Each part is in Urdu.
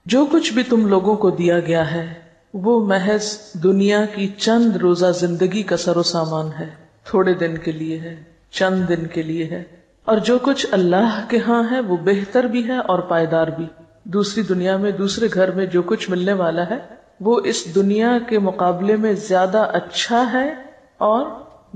جو کچھ بھی تم لوگوں کو دیا گیا ہے وہ محض دنیا کی چند روزہ زندگی کا سر و سامان ہے، تھوڑے دن کے لیے ہے، چند دن کے لیے ہے، اور جو کچھ اللہ کے ہاں ہے وہ بہتر بھی ہے اور پائیدار بھی۔ دوسری دنیا میں، دوسرے گھر میں جو کچھ ملنے والا ہے وہ اس دنیا کے مقابلے میں زیادہ اچھا ہے اور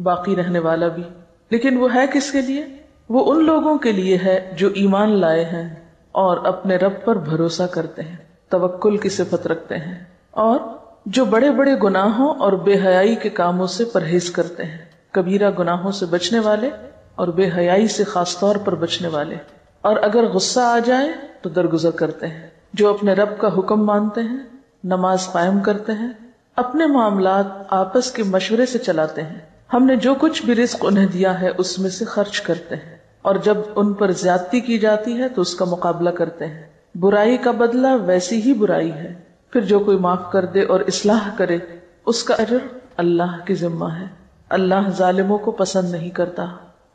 باقی رہنے والا بھی، لیکن وہ ہے کس کے لیے؟ وہ ان لوگوں کے لیے ہے جو ایمان لائے ہیں اور اپنے رب پر بھروسہ کرتے ہیں، توکل کی صفت رکھتے ہیں، اور جو بڑے بڑے گناہوں اور بے حیائی کے کاموں سے پرہیز کرتے ہیں، کبیرہ گناہوں سے بچنے والے اور بے حیائی سے خاص طور پر بچنے والے، اور اگر غصہ آ جائے تو درگزر کرتے ہیں، جو اپنے رب کا حکم مانتے ہیں، نماز قائم کرتے ہیں، اپنے معاملات آپس کے مشورے سے چلاتے ہیں، ہم نے جو کچھ بھی رزق انہیں دیا ہے اس میں سے خرچ کرتے ہیں، اور جب ان پر زیادتی کی جاتی ہے تو اس کا مقابلہ کرتے ہیں، برائی کا بدلہ ویسی ہی برائی ہے، پھر جو کوئی معاف کر دے اور اصلاح کرے اس کا اجر اللہ کی ذمہ ہے، اللہ ظالموں کو پسند نہیں کرتا،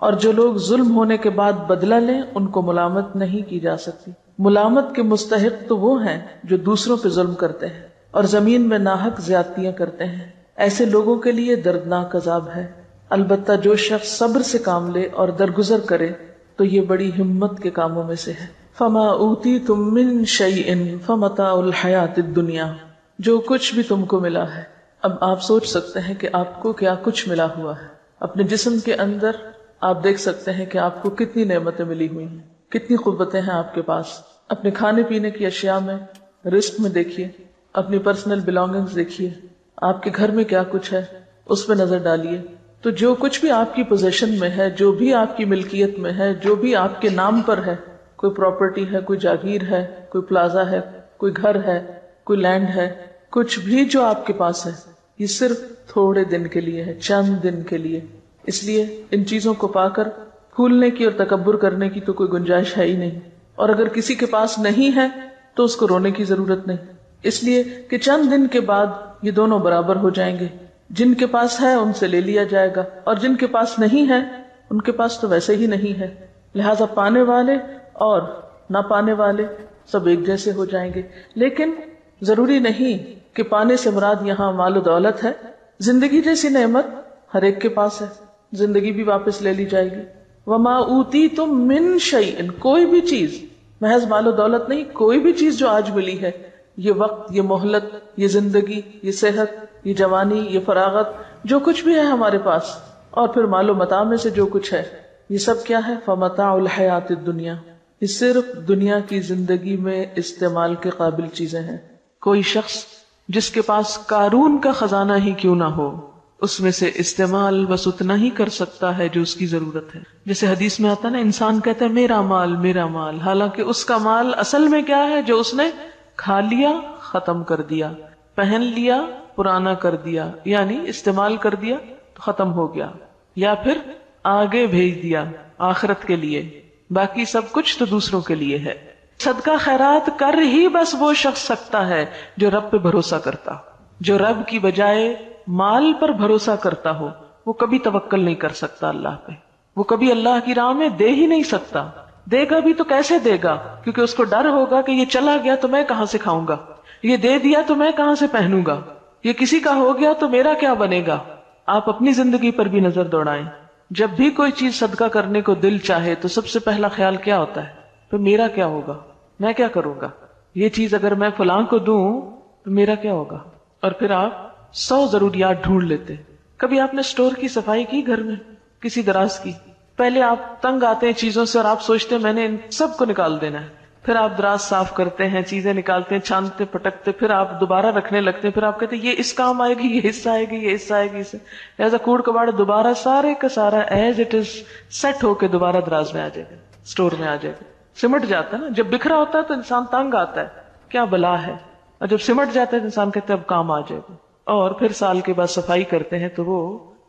اور جو لوگ ظلم ہونے کے بعد بدلہ لیں ان کو ملامت نہیں کی جا سکتی، ملامت کے مستحق تو وہ ہیں جو دوسروں پہ ظلم کرتے ہیں اور زمین میں ناحق زیادتیاں کرتے ہیں، ایسے لوگوں کے لیے دردناک عذاب ہے، البتہ جو شخص صبر سے کام لے اور درگزر کرے تو یہ بڑی ہمت کے کاموں میں سے ہے۔ فما اوتیتم من شیء فمتاع الحیات الدنیا، جو کچھ بھی تم کو ملا ہے، اب آپ سوچ سکتے ہیں کہ آپ کو کیا کچھ ملا ہوا ہے، اپنے جسم کے اندر آپ دیکھ سکتے ہیں کہ آپ کو کتنی نعمتیں ملی ہوئی ہیں، کتنی قوتیں ہیں آپ کے پاس، اپنے کھانے پینے کی اشیاء میں، رزق میں دیکھیے، اپنی پرسنل بلانگنگز دیکھیے، آپ کے گھر میں کیا کچھ ہے اس پہ نظر ڈالیے، تو جو کچھ بھی آپ کی پوزیشن میں ہے، جو بھی آپ کی ملکیت میں ہے، جو بھی آپ کے نام پر ہے، کوئی پراپرٹی ہے، کوئی جاگیر ہے، کوئی پلازا ہے، کوئی گھر ہے، کوئی لینڈ ہے، کچھ بھی جو آپ کے پاس ہے یہ صرف تھوڑے دن کے لیے ہے، چند دن کے لیے، اس لیے ان چیزوں کو پا کر پھولنے کی اور تکبر کرنے کی تو کوئی گنجائش ہے ہی نہیں، اور اگر کسی کے پاس نہیں ہے تو اس کو رونے کی ضرورت نہیں، اس لیے کہ چند دن کے بعد یہ دونوں برابر ہو جائیں گے، جن کے پاس ہے ان سے لے لیا جائے گا اور جن کے پاس نہیں ہے ان کے پاس تو ویسے ہی نہیں ہے، لہذا پانے والے اور نہ پانے والے سب ایک جیسے ہو جائیں گے، لیکن ضروری نہیں کہ پانے سے مراد یہاں مال و دولت ہے، زندگی جیسی نعمت ہر ایک کے پاس ہے، زندگی بھی واپس لے لی جائے گی۔ وما اوتیتم من شیء، کوئی بھی چیز، محض مال و دولت نہیں، کوئی بھی چیز جو آج ملی ہے، یہ وقت، یہ مہلت، یہ زندگی، یہ صحت، یہ جوانی، یہ فراغت، جو کچھ بھی ہے ہمارے پاس، اور پھر مال و متاع میں سے جو کچھ ہے، یہ سب کیا ہے؟ فمتاع الحیات الدنیا، یہ صرف دنیا کی زندگی میں استعمال کے قابل چیزیں ہیں۔ کوئی شخص جس کے پاس قارون کا خزانہ ہی کیوں نہ ہو، اس میں سے استعمال بس اتنا ہی کر سکتا ہے جو اس کی ضرورت ہے، جیسے حدیث میں آتا ہے نا، انسان کہتا ہے میرا مال میرا مال، حالانکہ اس کا مال اصل میں کیا ہے؟ جو اس نے کھا لیا ختم کر دیا، پہن لیا پرانا کر دیا، یعنی استعمال کر دیا تو ختم ہو گیا، یا پھر آگے بھیج دیا آخرت کے لیے، باقی سب کچھ تو دوسروں کے لیے ہے۔ صدقہ خیرات کر ہی بس وہ شخص سکتا ہے جو رب پہ بھروسہ کرتا، جو رب کی بجائے مال پر بھروسہ کرتا ہو، وہ کبھی توکل نہیں کر سکتا اللہ پہ، وہ کبھی اللہ کی راہ میں دے ہی نہیں سکتا، دے گا بھی تو کیسے دے گا؟ کیونکہ اس کو ڈر ہوگا کہ یہ چلا گیا تو میں کہاں سے کھاؤں گا، یہ دے دیا تو میں کہاں سے پہنوں گا، یہ کسی کا ہو گیا تو میرا کیا بنے گا۔ آپ اپنی زندگی پر بھی نظر دوڑائیں، جب بھی کوئی چیز صدقہ کرنے کو دل چاہے تو سب سے پہلا خیال کیا ہوتا ہے؟ تو میرا کیا ہوگا، میں کیا کروں گا، یہ چیز اگر میں فلاں کو دوں تو میرا کیا ہوگا، اور پھر آپ 100 ضروریات ڈھونڈ لیتے۔ کبھی آپ نے اسٹور کی صفائی کی گھر میں، کسی دراز کی؟ پہلے آپ تنگ آتے ہیں چیزوں سے اور آپ سوچتے ہیں میں نے ان سب کو نکال دینا ہے، پھر آپ دراز صاف کرتے ہیں، چیزیں نکالتے ہیں، چھانتے پٹکتے، پھر آپ دوبارہ رکھنے لگتے ہیں، پھر آپ کہتے ہیں یہ اس کام آئے گی، یہ حصہ آئے گی، یہ حصہ آئے گی، اسے لہٰذا کوڑ کباڑ دوبارہ سارے کا سارا ایز اٹ از سیٹ ہو کے دوبارہ دراز میں آ جائے گا، اسٹور میں آ جائے گا، سمٹ جاتا ہے نا۔ جب بکھرا ہوتا ہے تو انسان تنگ آتا ہے، کیا بلا ہے، اور جب سمٹ جاتا ہے تو انسان کہتا ہے اب کام آ جائے گا، اور پھر سال کے بعد صفائی کرتے ہیں تو وہ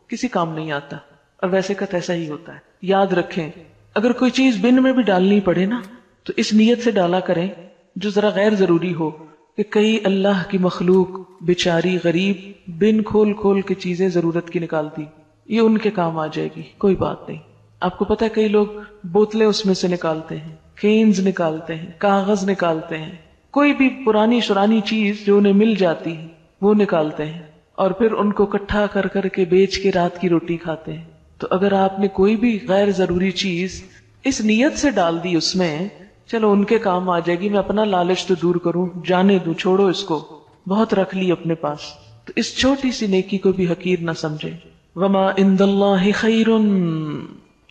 کسی کام نہیں آتا، اور ویسے کا ایسا ہی ہوتا ہے۔ یاد رکھیں اگر کوئی چیز بن میں بھی ڈالنی پڑے نا تو اس نیت سے ڈالا کریں جو ذرا غیر ضروری ہو، کہ کئی اللہ کی مخلوق بیچاری غریب بن کھول کھول کے چیزیں ضرورت کی نکالتی، یہ ان کے کام آ جائے گی، کوئی بات نہیں۔ آپ کو پتا ہے کئی لوگ بوتلیں اس میں سے نکالتے ہیں، کینز نکالتے ہیں، کاغذ نکالتے ہیں، کوئی بھی پرانی شرانی چیز جو انہیں مل جاتی ہے وہ نکالتے ہیں اور پھر ان کو اکٹھا کر کر کے بیچ کے رات کی روٹی کھاتے ہیں. تو اگر آپ نے کوئی بھی غیر ضروری چیز اس نیت سے ڈال دی اس میں چلو ان کے کام آ جائے گی، میں اپنا لالچ تو دور کروں، جانے دوں، چھوڑو اس کو، بہت رکھ لی اپنے پاس، تو اس چھوٹی سی نیکی کو بھی حقیر نہ سمجھے. وما عند اللہ خیر،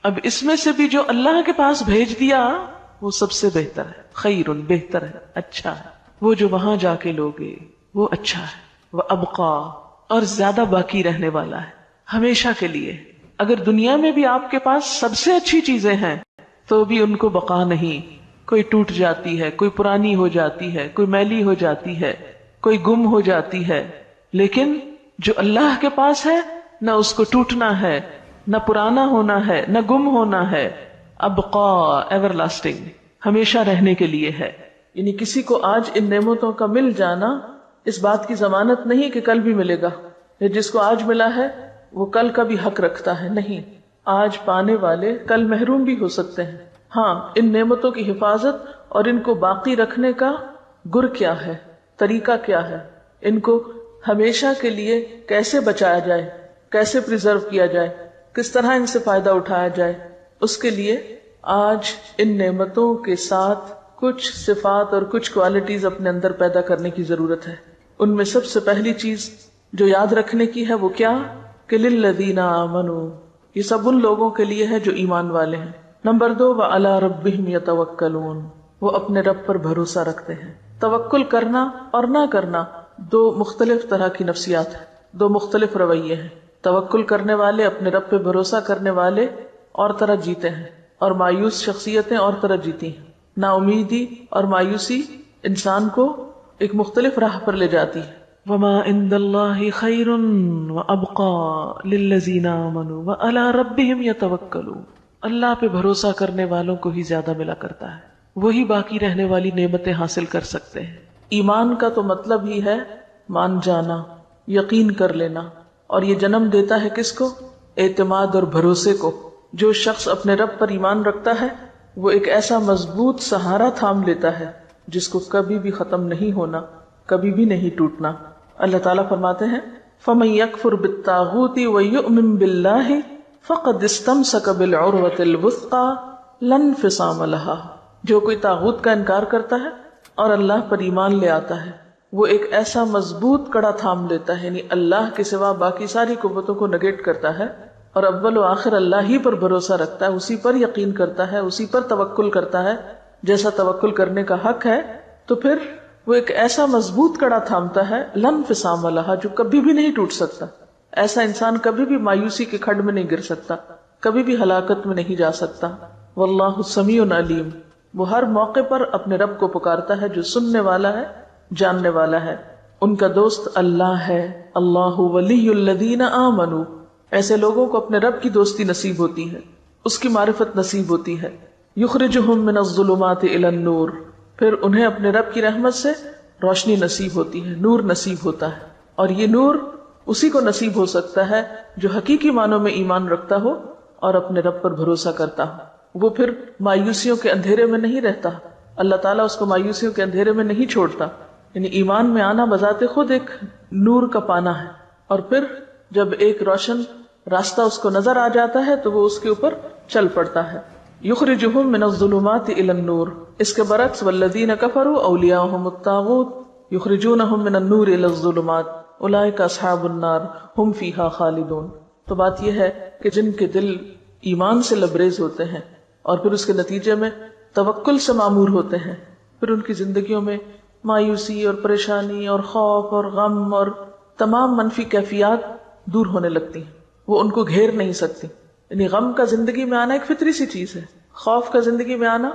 اب اس میں سے بھی جو اللہ کے پاس بھیج دیا وہ سب سے بہتر ہے، خیر بہتر ہے، اچھا ہے. وہ جو وہاں جا کے لوگے وہ اچھا ہے. وابقا، اور زیادہ باقی رہنے والا ہے، ہمیشہ کے لیے. اگر دنیا میں بھی آپ کے پاس سب سے اچھی چیزیں ہیں تو بھی ان کو بقا نہیں، کوئی ٹوٹ جاتی ہے، کوئی پرانی ہو جاتی ہے، کوئی میلی ہو جاتی ہے، کوئی گم ہو جاتی ہے. لیکن جو اللہ کے پاس ہے نہ اس کو ٹوٹنا ہے، نہ پرانا ہونا ہے، نہ گم ہونا ہے. ابقا، ایور لاسٹنگ، ہمیشہ رہنے کے لیے ہے. یعنی کسی کو آج ان نعمتوں کا مل جانا اس بات کی ضمانت نہیں کہ کل بھی ملے گا، یا جس کو آج ملا ہے وہ کل کا بھی حق رکھتا ہے. نہیں، آج پانے والے کل محروم بھی ہو سکتے ہیں. ہاں، ان نعمتوں کی حفاظت اور ان کو باقی رکھنے کا گر کیا ہے، طریقہ کیا ہے، ان کو ہمیشہ کے لیے کیسے بچایا جائے، کیسے پریزرو کیا جائے، کس طرح ان سے فائدہ اٹھایا جائے، اس کے لیے آج ان نعمتوں کے ساتھ کچھ صفات اور کچھ کوالٹیز اپنے اندر پیدا کرنے کی ضرورت ہے. ان میں سب سے پہلی چیز جو یاد رکھنے کی ہے وہ کیا کہ للذین آمنوا، یہ سب ان لوگوں کے لیے ہے جو ایمان والے ہیں. نمبر 2، وعلی ربہم یتوکلون، وہ اپنے رب پر بھروسہ رکھتے ہیں. توکل کرنا اور نہ کرنا دو مختلف طرح کی نفسیات ہیں، دو مختلف رویے ہیں. توکل کرنے والے، اپنے رب پہ بھروسہ کرنے والے اور طرح جیتے ہیں، اور مایوس شخصیتیں اور طرح جیتی ہیں. نا امیدی اور مایوسی انسان کو ایک مختلف راہ پر لے جاتی ہے. وما عند اللہ خیر وابقا للذین آمنوا وعلی ربہم یتوکلون، اللہ پہ بھروسہ کرنے والوں کو ہی زیادہ ملا کرتا ہے، وہی باقی رہنے والی نعمتیں حاصل کر سکتے ہیں. ایمان کا تو مطلب ہی ہے مان جانا، یقین کر لینا، اور یہ جنم دیتا ہے کس کو؟ اعتماد اور بھروسے کو. جو شخص اپنے رب پر ایمان رکھتا ہے وہ ایک ایسا مضبوط سہارا تھام لیتا ہے جس کو کبھی بھی ختم نہیں ہونا، کبھی بھی نہیں ٹوٹنا. اللہ تعالیٰ فرماتے ہیں فَمَن يَكْفُرْ بِالطَّاغُوتِ وَيُؤْمِن بِاللَّهِ فَقَدِ اسْتَمْسَكَ بِالْعُرْوَةِ الْوُثْقَى لَا انفصام لَهَا. جو کوئی طاغوت کا انکار کرتا ہے اور اللہ پر ایمان لے آتا ہے وہ ایک ایسا مضبوط کڑا تھام لیتا ہے، یعنی اللہ کے سوا باقی ساری قوتوں کو نگیٹ کرتا ہے اور اول و آخر اللہ ہی پر بھروسہ رکھتا ہے، اسی پر یقین کرتا ہے، اسی پر توکل کرتا ہے جیسا توکل کرنے کا حق ہے. تو پھر وہ ایک ایسا مضبوط کڑا تھامتا ہے لا انفصام لہا، جو کبھی بھی نہیں ٹوٹ سکتا. ایسا انسان کبھی بھی مایوسی کے کھڈ میں نہیں گر سکتا، کبھی بھی ہلاکت میں نہیں جا سکتا. واللہ سمیع علیم، وہ ہر موقع پر اپنے رب کو پکارتا ہے جو سننے والا ہے، جاننے والا ہے. ان کا دوست اللہ ہے. اللہ ولی الذین آمنوا، ایسے لوگوں کو اپنے رب کی دوستی نصیب ہوتی ہے، اس کی معرفت نصیب ہوتی ہے. یخرجہم من الظلمات الی النور، پھر انہیں اپنے رب کی رحمت سے روشنی نصیب ہوتی ہے، نور نصیب ہوتا ہے. اور یہ نور اسی کو نصیب ہو سکتا ہے جو حقیقی معنوں میں ایمان رکھتا ہو اور اپنے رب پر بھروسہ کرتا ہو. وہ پھر مایوسیوں کے اندھیرے میں نہیں رہتا، اللہ تعالیٰ اس کو مایوسیوں کے اندھیرے میں نہیں چھوڑتا. یعنی ایمان میں آنا بذات خود ایک نور کا پانا ہے، اور پھر جب ایک روشن راستہ اس کو نظر آ جاتا ہے تو وہ اس کے اوپر چل پڑتا ہے. یخرجہم من الظلمات الی النور. اس کے برعکس والذین کفروا اولیاءہم الطاغوت یخرجونہم من النور الی الظلمات اولئک اصحاب النار ہم فیہا خالدون. تو بات یہ ہے کہ جن کے دل ایمان سے لبریز ہوتے ہیں اور پھر اس کے نتیجے میں توکل سے معمور ہوتے ہیں، پھر ان کی زندگیوں میں مایوسی اور پریشانی اور خوف اور غم اور تمام منفی کیفیات دور ہونے لگتی ہیں، وہ ان کو گھیر نہیں سکتی. یعنی غم کا زندگی میں آنا ایک فطری سی چیز ہے، خوف کا زندگی میں آنا،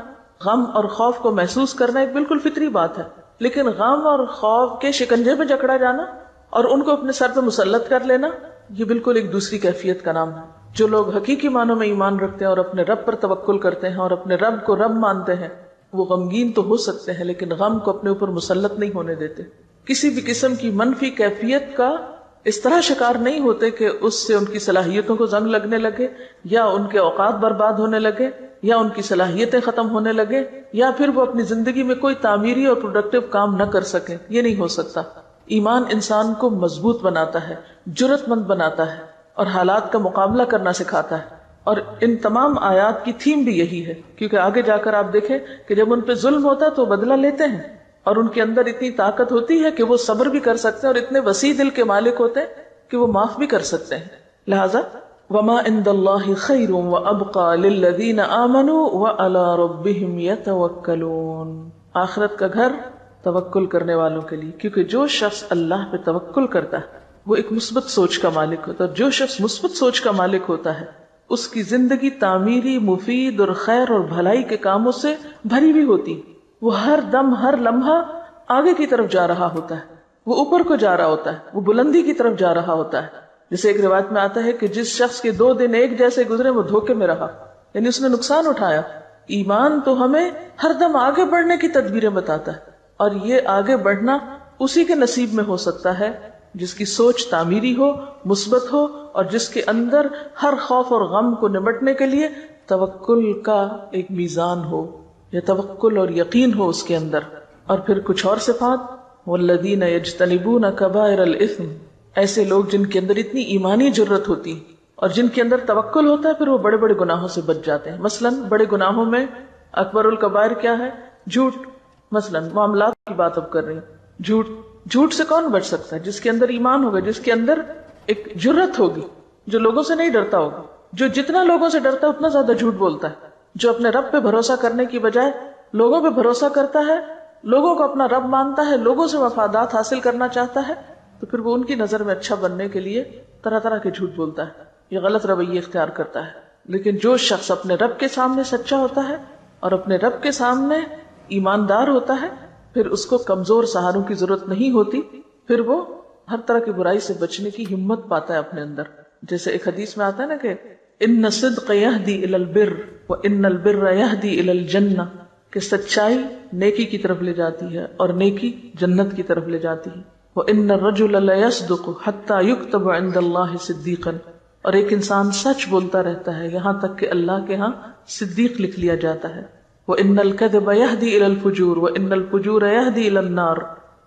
غم اور خوف کو محسوس کرنا ایک بالکل فطری بات ہے. لیکن غم اور خوف کے شکنجے میں جکڑا جانا اور ان کو اپنے سر پہ مسلط کر لینا، یہ بالکل ایک دوسری کیفیت کا نام ہے. جو لوگ حقیقی معنوں میں ایمان رکھتے ہیں اور اپنے رب پر توکل کرتے ہیں اور اپنے رب کو رب مانتے ہیں، وہ غمگین تو ہو سکتے ہیں لیکن غم کو اپنے اوپر مسلط نہیں ہونے دیتے. کسی بھی قسم کی منفی کیفیت کا اس طرح شکار نہیں ہوتے کہ اس سے ان کی صلاحیتوں کو زنگ لگنے لگے یا ان کے اوقات برباد ہونے لگے یا ان کی صلاحیتیں ختم ہونے لگے، یا پھر وہ اپنی زندگی میں کوئی تعمیری اور پروڈکٹیو کام نہ کر سکیں. یہ نہیں ہو سکتا. ایمان انسان کو مضبوط بناتا ہے، جرأت مند بناتا ہے اور حالات کا مقابلہ کرنا سکھاتا ہے. اور ان تمام آیات کی تھیم بھی یہی ہے، کیونکہ آگے جا کر آپ دیکھیں کہ جب ان پہ ظلم ہوتا ہے تو بدلہ لیتے ہیں، اور ان کے اندر اتنی طاقت ہوتی ہے کہ وہ صبر بھی کر سکتے ہیں، اور اتنے وسیع دل کے مالک ہوتے ہیں کہ وہ معاف بھی کر سکتے ہیں. لہذا وَمَا عِندَ اللَّهِ خَيْرٌ وَأَبْقَى لِلَّذِينَ آمَنُوا وَعَلَى رَبِّهِمْ يَتَوَكَّلُونَ. آخرت کا گھر توکل کرنے والوں کے لیے، کیونکہ جو شخص اللہ پہ توکل کرتا ہے وہ ایک مثبت سوچ کا مالک ہوتا ہے. اور جو شخص مثبت سوچ کا مالک ہوتا ہے اس کی زندگی تعمیری، مفید اور خیر اور بھلائی کے کاموں سے بھری ہوئی ہوتی. وہ ہر دم، ہر لمحہ آگے کی طرف جا رہا ہوتا ہے، وہ اوپر کو جا رہا ہوتا ہے، وہ بلندی کی طرف جا رہا ہوتا ہے. جیسے ایک روایت میں آتا ہے کہ جس شخص کے 2 دن ایک جیسے گزرے وہ دھوکے میں رہا، یعنی اس نے نقصان اٹھایا. ایمان تو ہمیں ہر دم آگے بڑھنے کی تدبیریں بتاتا ہے، اور یہ آگے بڑھنا اسی کے نصیب میں ہو سکتا ہے جس کی سوچ تعمیری ہو، مثبت ہو، اور جس کے اندر ہر خوف اور غم کو نمٹنے کے لیے توکل کا ایک میزان ہو، یا توکل اور یقین ہو اس کے اندر. اور پھر کچھ اور صفات، والذین یجتنبون کبائر الاثم، ایسے لوگ جن کے اندر اتنی ایمانی جرت ہوتی اور جن کے اندر توکل ہوتا ہے، پھر وہ بڑے بڑے گناہوں سے بچ جاتے ہیں. مثلا بڑے گناہوں میں اکبر الکبائر کیا ہے؟ جھوٹ. مثلا معاملات کی بات اب کر رہی ہوں. جھوٹ سے کون بچ سکتا ہے؟ جس کے اندر ایمان ہوگا، جس کے اندر ایک جرت ہوگی، جو لوگوں سے نہیں ڈرتا ہوگا. جو جتنا لوگوں سے ڈرتا ہے اتنا زیادہ جھوٹ بولتا ہے. جو اپنے رب پہ بھروسہ کرنے کی بجائے لوگوں پہ بھروسہ کرتا ہے، لوگوں کو اپنا رب مانتا ہے، لوگوں سے مفادات حاصل کرنا چاہتا ہے، تو پھر وہ ان کی نظر میں اچھا بننے کے لیے طرح طرح کے جھوٹ بولتا ہے، یہ غلط رویے اختیار کرتا ہے. لیکن جو شخص اپنے رب کے سامنے سچا ہوتا ہے اور اپنے رب کے سامنے ایماندار ہوتا ہے، پھر اس کو کمزور سہاروں کی ضرورت نہیں ہوتی. پھر وہ ہر طرح کی برائی سے بچنے کی ہمت پاتا ہے اپنے اندر. جیسے ایک حدیث میں آتا ہے نا کہ ان الصدق یہدی الی البر وان البر یہدی الی الجنہ، کہ سچائی نیکی کی طرف لے جاتی ہے اور نیکی جنت کی طرف لے جاتی ہے. وان الرجل لیصدق حتی یکتب عند اللہ صدیقا، اور ایک انسان سچ بولتا رہتا ہے یہاں تک کہ اللہ کے ہاں صدیق لکھ لیا جاتا ہے. وان الکذب یہدی الی الفجور وان الفجور یہدی الی النار،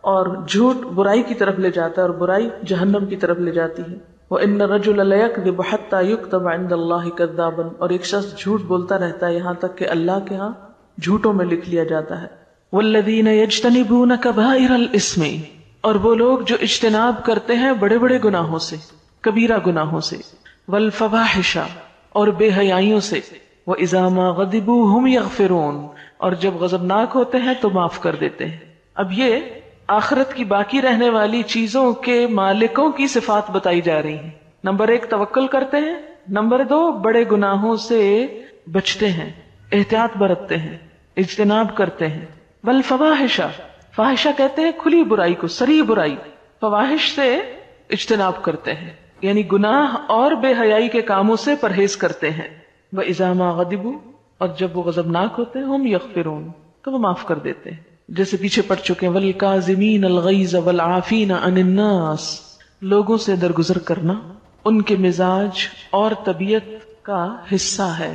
اور جھوٹ برائی کی طرف لے جاتا ہے اور برائی جہنم کی طرف لے جاتی ہے. وَإِنَّ الرَّجُلَ لَيَكْذِبُ حَتَّى يُكْتَبَ عِندَ اللَّهِ كَذَّابًا، اور ایک شخص جھوٹ بولتا رہتا ہے یہاں تک کہ اللہ کے ہاں جھوٹوں میں لکھ لیا جاتا ہے. وَالَّذِينَ يَجْتَنِبُونَ كَبَائِرَ الْإِثْمِ، اور وہ لوگ جو اجتناب کرتے ہیں بڑے بڑے گناہوں سے، کبیرہ گناہوں سے. وَالْفَوَاحِشَ، اور بے حیائیوں سے. وَإِذَا مَا غَضِبُوا هُمْ يَغْفِرُونَ، اور جب غضبناک ہوتے ہیں تو معاف کر دیتے ہیں. اب یہ آخرت کی باقی رہنے والی چیزوں کے مالکوں کی صفات بتائی جا رہی ہیں. نمبر 1 توکل کرتے ہیں، نمبر 2 بڑے گناہوں سے بچتے ہیں، احتیاط برتتے ہیں، اجتناب کرتے ہیں. والفواحش، فاحشہ کہتے ہیں کھلی برائی کو، صریح برائی. فواحش سے اجتناب کرتے ہیں یعنی گناہ اور بے حیائی کے کاموں سے پرہیز کرتے ہیں. وَإِذَا مَا غَضِبُوا، اور جب وہ غضبناک ہوتے ہیں، ہم یغفرون، تو وہ معاف کر دیتے ہیں. جیسے پیچھے پڑھ چکے ہیں وَالْكَاظِمِينَ الْغَيْظَ وَالْعَافِينَ عَنِ النَّاسِ، لوگوں سے درگزر کرنا ان کے مزاج اور طبیعت کا حصہ ہے.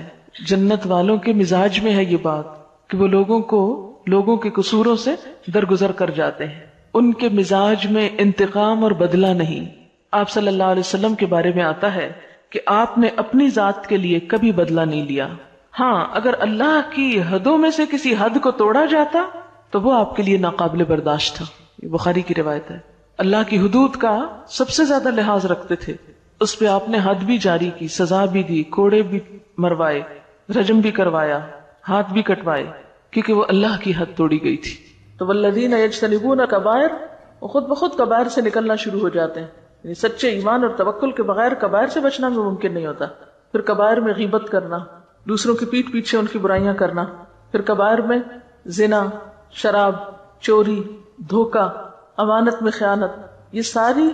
جنت والوں کے مزاج میں ہے یہ بات کہ وہ لوگوں کے قصوروں سے درگزر کر جاتے ہیں. ان کے مزاج میں انتقام اور بدلہ نہیں. آپ صلی اللہ علیہ وسلم کے بارے میں آتا ہے کہ آپ نے اپنی ذات کے لیے کبھی بدلہ نہیں لیا. ہاں، اگر اللہ کی حدوں میں سے کسی حد کو توڑا جاتا تو وہ آپ کے لیے ناقابل برداشت تھا. یہ بخاری کی روایت ہے. اللہ کی حدود کا سب سے زیادہ لحاظ رکھتے تھے، اس پہ آپ نے حد بھی جاری کی، سزا بھی دی، کوڑے بھی مروائے، رجم بھی کروایا، ہاتھ بھی کٹوائے، کیونکہ وہ اللہ کی حد توڑی گئی تھی. تو والذین یجتنبون کبائر، وہ خود بخود کبائر سے نکلنا شروع ہو جاتے ہیں. یعنی سچے ایمان اور توکل کے بغیر کبائر سے بچنا بھی ممکن نہیں ہوتا. پھر کبائر میں غیبت کرنا، دوسروں کی پیٹھ پیچھے ان کی برائیاں کرنا. پھر کبائر میں زنا، شراب، چوری، دھوکہ، امانت میں خیانت، یہ ساری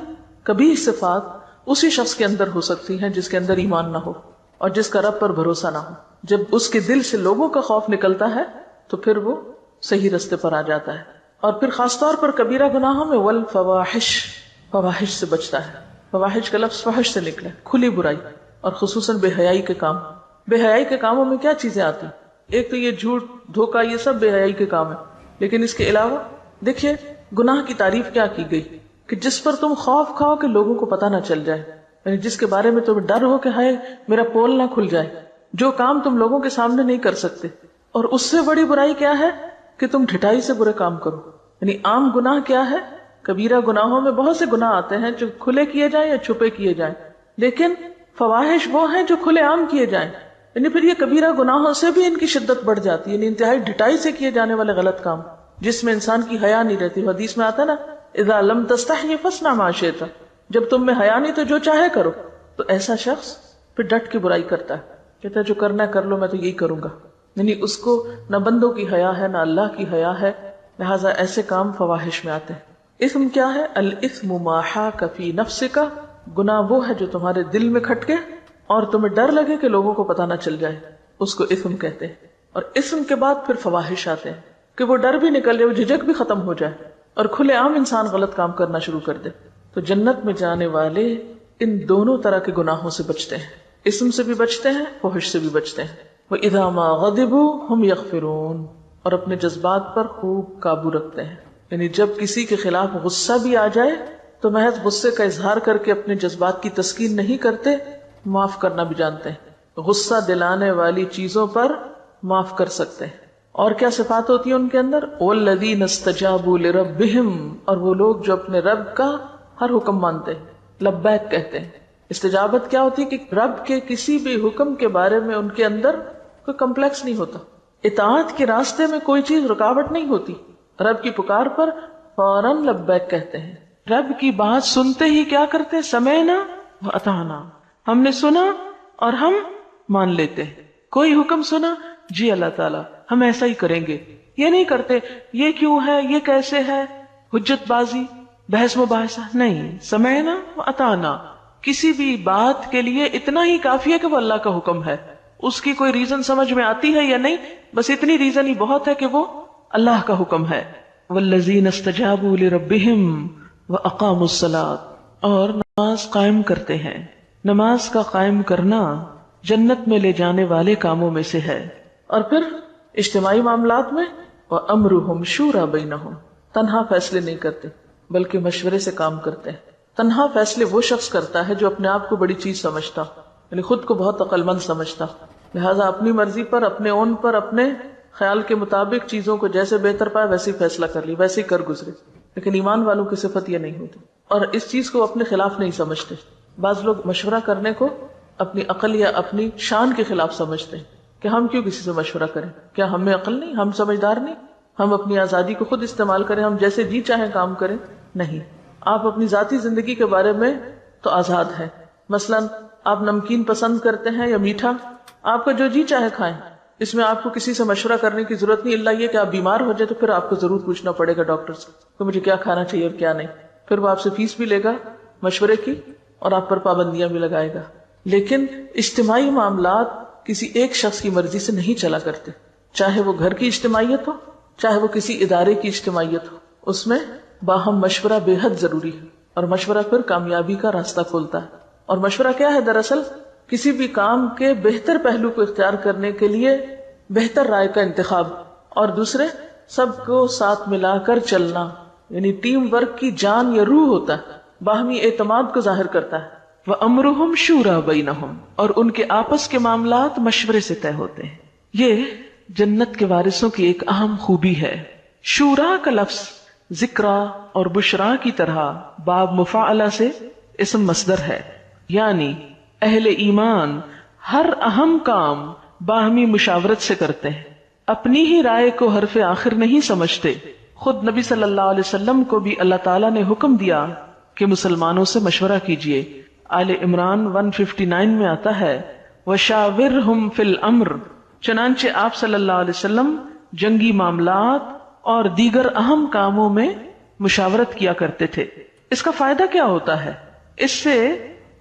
کبیح صفات اسی شخص کے اندر ہو سکتی ہیں جس کے اندر ایمان نہ ہو اور جس کا رب پر بھروسہ نہ ہو. جب اس کے دل سے لوگوں کا خوف نکلتا ہے تو پھر وہ صحیح رستے پر آ جاتا ہے. اور پھر خاص طور پر کبیرہ گناہوں میں والفواحش، فواحش سے بچتا ہے. فواحش کا لفظ فحش سے نکلا، کھلی برائی اور خصوصاً بے حیائی کے کام. بے حیائی کے کاموں میں کیا چیزیں آتی؟ ایک تو یہ جھوٹ دھوکہ، یہ سب بے حیائی کے کام ہے. لیکن اس کے علاوہ دیکھیے گناہ کی تعریف کیا کی گئی کہ جس پر تم خوف کھاؤ کہ لوگوں کو پتہ نہ چل جائے، یعنی جس کے بارے میں تمہیں ڈر ہو کہ ہائے میرا پول نہ کھل جائے، جو کام تم لوگوں کے سامنے نہیں کر سکتے. اور اس سے بڑی برائی کیا ہے کہ تم ڈھٹائی سے برے کام کرو. یعنی عام گناہ کیا ہے؟ کبیرہ گناہوں میں بہت سے گناہ آتے ہیں جو کھلے کیے جائیں یا چھپے کیے جائیں، لیکن فواحش وہ ہیں جو کھلے عام کیے جائیں. یعنی پھر یہ کبیرہ گناہوں سے بھی ان کی شدت بڑھ جاتی ہے، یعنی انتہائی ڈھٹائی سے کیے جانے والے غلط کام جس میں انسان کی حیا نہیں رہتی. حدیث میں آتا ہے نا اذا لم تستحی فاصنع ما شئت، جب تم میں حیا نہیں تو جو چاہے کرو. تو ایسا شخص پھر ڈٹ کے برائی کرتا ہے، کہتا ہے جو کرنا ہے کر لو، میں تو یہی کروں گا. یعنی اس کو نہ بندوں کی حیا ہے نہ اللہ کی حیا ہے، لہٰذا ایسے کام فواحش میں آتے ہیں. اثم کیا ہے؟ الاثم ما حاک فی نفسک، گناہ وہ ہے جو تمہارے دل میں کھٹکے اور تمہیں ڈر لگے کہ لوگوں کو پتہ نہ چل جائے، اس کو اثم کہتے ہیں. اور اثم کے بعد پھر فواحش آتے ہیں کہ وہ ڈر بھی نکل جائے، وہ جھجک بھی ختم ہو جائے اور کھلے عام انسان غلط کام کرنا شروع کر دے. تو جنت میں جانے والے ان دونوں طرح کے گناہوں سے بچتے ہیں، اسم سے بھی بچتے ہیں، فحش سے بھی بچتے ہیں. وَإِذَا مَا غَضِبُوا هُمْ يَغْفِرُونَ، اور اپنے جذبات پر خوب قابو رکھتے ہیں. یعنی جب کسی کے خلاف غصہ بھی آ جائے تو محض غصے کا اظہار کر کے اپنے جذبات کی تسکین نہیں کرتے، معاف کرنا بھی جانتے ہیں. غصہ دلانے والی چیزوں پر معاف کر سکتے ہیں. اور کیا صفات ہوتی ہیں ان کے اندر؟ وَالَّذِينَ اسْتَجَابُوا لِرَبِّهِمْ، اور وہ لوگ جو اپنے رب کا ہر حکم مانتے ہیں، لبیک کہتے ہیں. استجابت کیا ہوتی ہے کہ رب کے کسی بھی حکم کے بارے میں ان کے اندر کوئی کمپلیکس نہیں ہوتا، اطاعت کے راستے میں کوئی چیز رکاوٹ نہیں ہوتی. رب کی پکار پر فوراً لبیک کہتے ہیں. رب کی بات سنتے ہی کیا کرتے ہیں؟ سمعنا واطعنا، ہم نے سنا اور ہم مان لیتے ہیں. کوئی حکم سنا، جی اللہ تعالیٰ ہم ایسا ہی کریں گے. یہ نہیں کرتے یہ کیوں ہے، یہ کیسے ہے، حجت بازی، بحث مباحثہ نہیں. سمعنا واطعنا، کسی بھی بات کے لیے اتنا ہی کافی ہے کہ وہ اللہ کا حکم ہے. اس کی کوئی ریزن سمجھ میں آتی ہے یا نہیں، بس اتنی ریزن ہی بہت ہے کہ وہ اللہ کا حکم ہے. والذین استجابوا لربہم واقاموا الصلاۃ، اور نماز قائم کرتے ہیں. نماز کا قائم کرنا جنت میں لے جانے والے کاموں میں سے ہے. اور پھر اجتماعی معاملات میں وامرہم شورى بینہم، تنہا فیصلے نہیں کرتے بلکہ مشورے سے کام کرتے ہیں. تنہا فیصلے وہ شخص کرتا ہے جو اپنے آپ کو بڑی چیز سمجھتا، یعنی خود کو بہت عقل مند سمجھتا، لہٰذا اپنی مرضی پر، اپنے اون پر، اپنے خیال کے مطابق چیزوں کو جیسے بہتر پائے ویسے ہی فیصلہ کر لی، ویسے ہی کر گزرے. لیکن ایمان والوں کی صفت یہ نہیں ہوتی اور اس چیز کو اپنے خلاف نہیں سمجھتے. بعض لوگ مشورہ کرنے کو اپنی عقل یا اپنی شان کے خلاف سمجھتے ہیں کہ ہم کیوں کسی سے مشورہ کریں، کیا ہم میں عقل نہیں، ہم سمجھدار نہیں، ہم اپنی آزادی کو خود استعمال کریں، ہم جیسے جی چاہیں کام کریں. نہیں، آپ اپنی ذاتی زندگی کے بارے میں تو آزاد ہیں. مثلا آپ نمکین پسند کرتے ہیں یا میٹھا، آپ کا جو جی چاہے کھائیں، اس میں آپ کو کسی سے مشورہ کرنے کی ضرورت نہیں، اللہ یہ کہ آپ بیمار ہو جائے تو پھر آپ کو ضرور پوچھنا پڑے گا ڈاکٹر سے کہ مجھے کیا کھانا چاہیے اور کیا نہیں. پھر وہ آپ سے فیس بھی لے گا مشورے کی اور آپ پر پابندیاں بھی لگائے گا. لیکن اجتماعی معاملات کسی ایک شخص کی مرضی سے نہیں چلا کرتے، چاہے وہ گھر کی اجتماعیت ہو، چاہے وہ کسی ادارے کی اجتماعیت ہو. اس میں باہم مشورہ بے حد ضروری ہے اور مشورہ پھر کامیابی کا راستہ کھولتا ہے. اور مشورہ کیا ہے؟ دراصل کسی بھی کام کے بہتر پہلو کو اختیار کرنے کے لیے بہتر رائے کا انتخاب، اور دوسرے سب کو ساتھ ملا کر چلنا، یعنی ٹیم ورک کی جان یا روح ہوتا ہے، باہمی اعتماد کو ظاہر کرتا ہے. وَأَمْرُهُمْ شُورَى بَيْنَهُمْ، اور ان کے آپس کے معاملات مشورے سے طے ہوتے ہیں. یہ جنت کے وارثوں کی ایک اہم خوبی ہے. شورا کا لفظ ذکرا اور بشرا کی طرح باب مفاعلہ سے اسم مصدر ہے، یعنی اہل ایمان ہر اہم کام باہمی مشاورت سے کرتے ہیں، اپنی ہی رائے کو حرف آخر نہیں سمجھتے. خود نبی صلی اللہ علیہ وسلم کو بھی اللہ تعالیٰ نے حکم دیا کہ مسلمانوں سے مشورہ کیجیے. آل عمران 159 میں آتا ہے وَشَاوِرْهُمْ فِي الْأَمْرِ، چنانچہ آپ صلی اللہ علیہ وسلم جنگی معاملات اور دیگر اہم کاموں میں مشاورت کیا کرتے تھے. اس کا فائدہ کیا ہوتا ہے؟ اس سے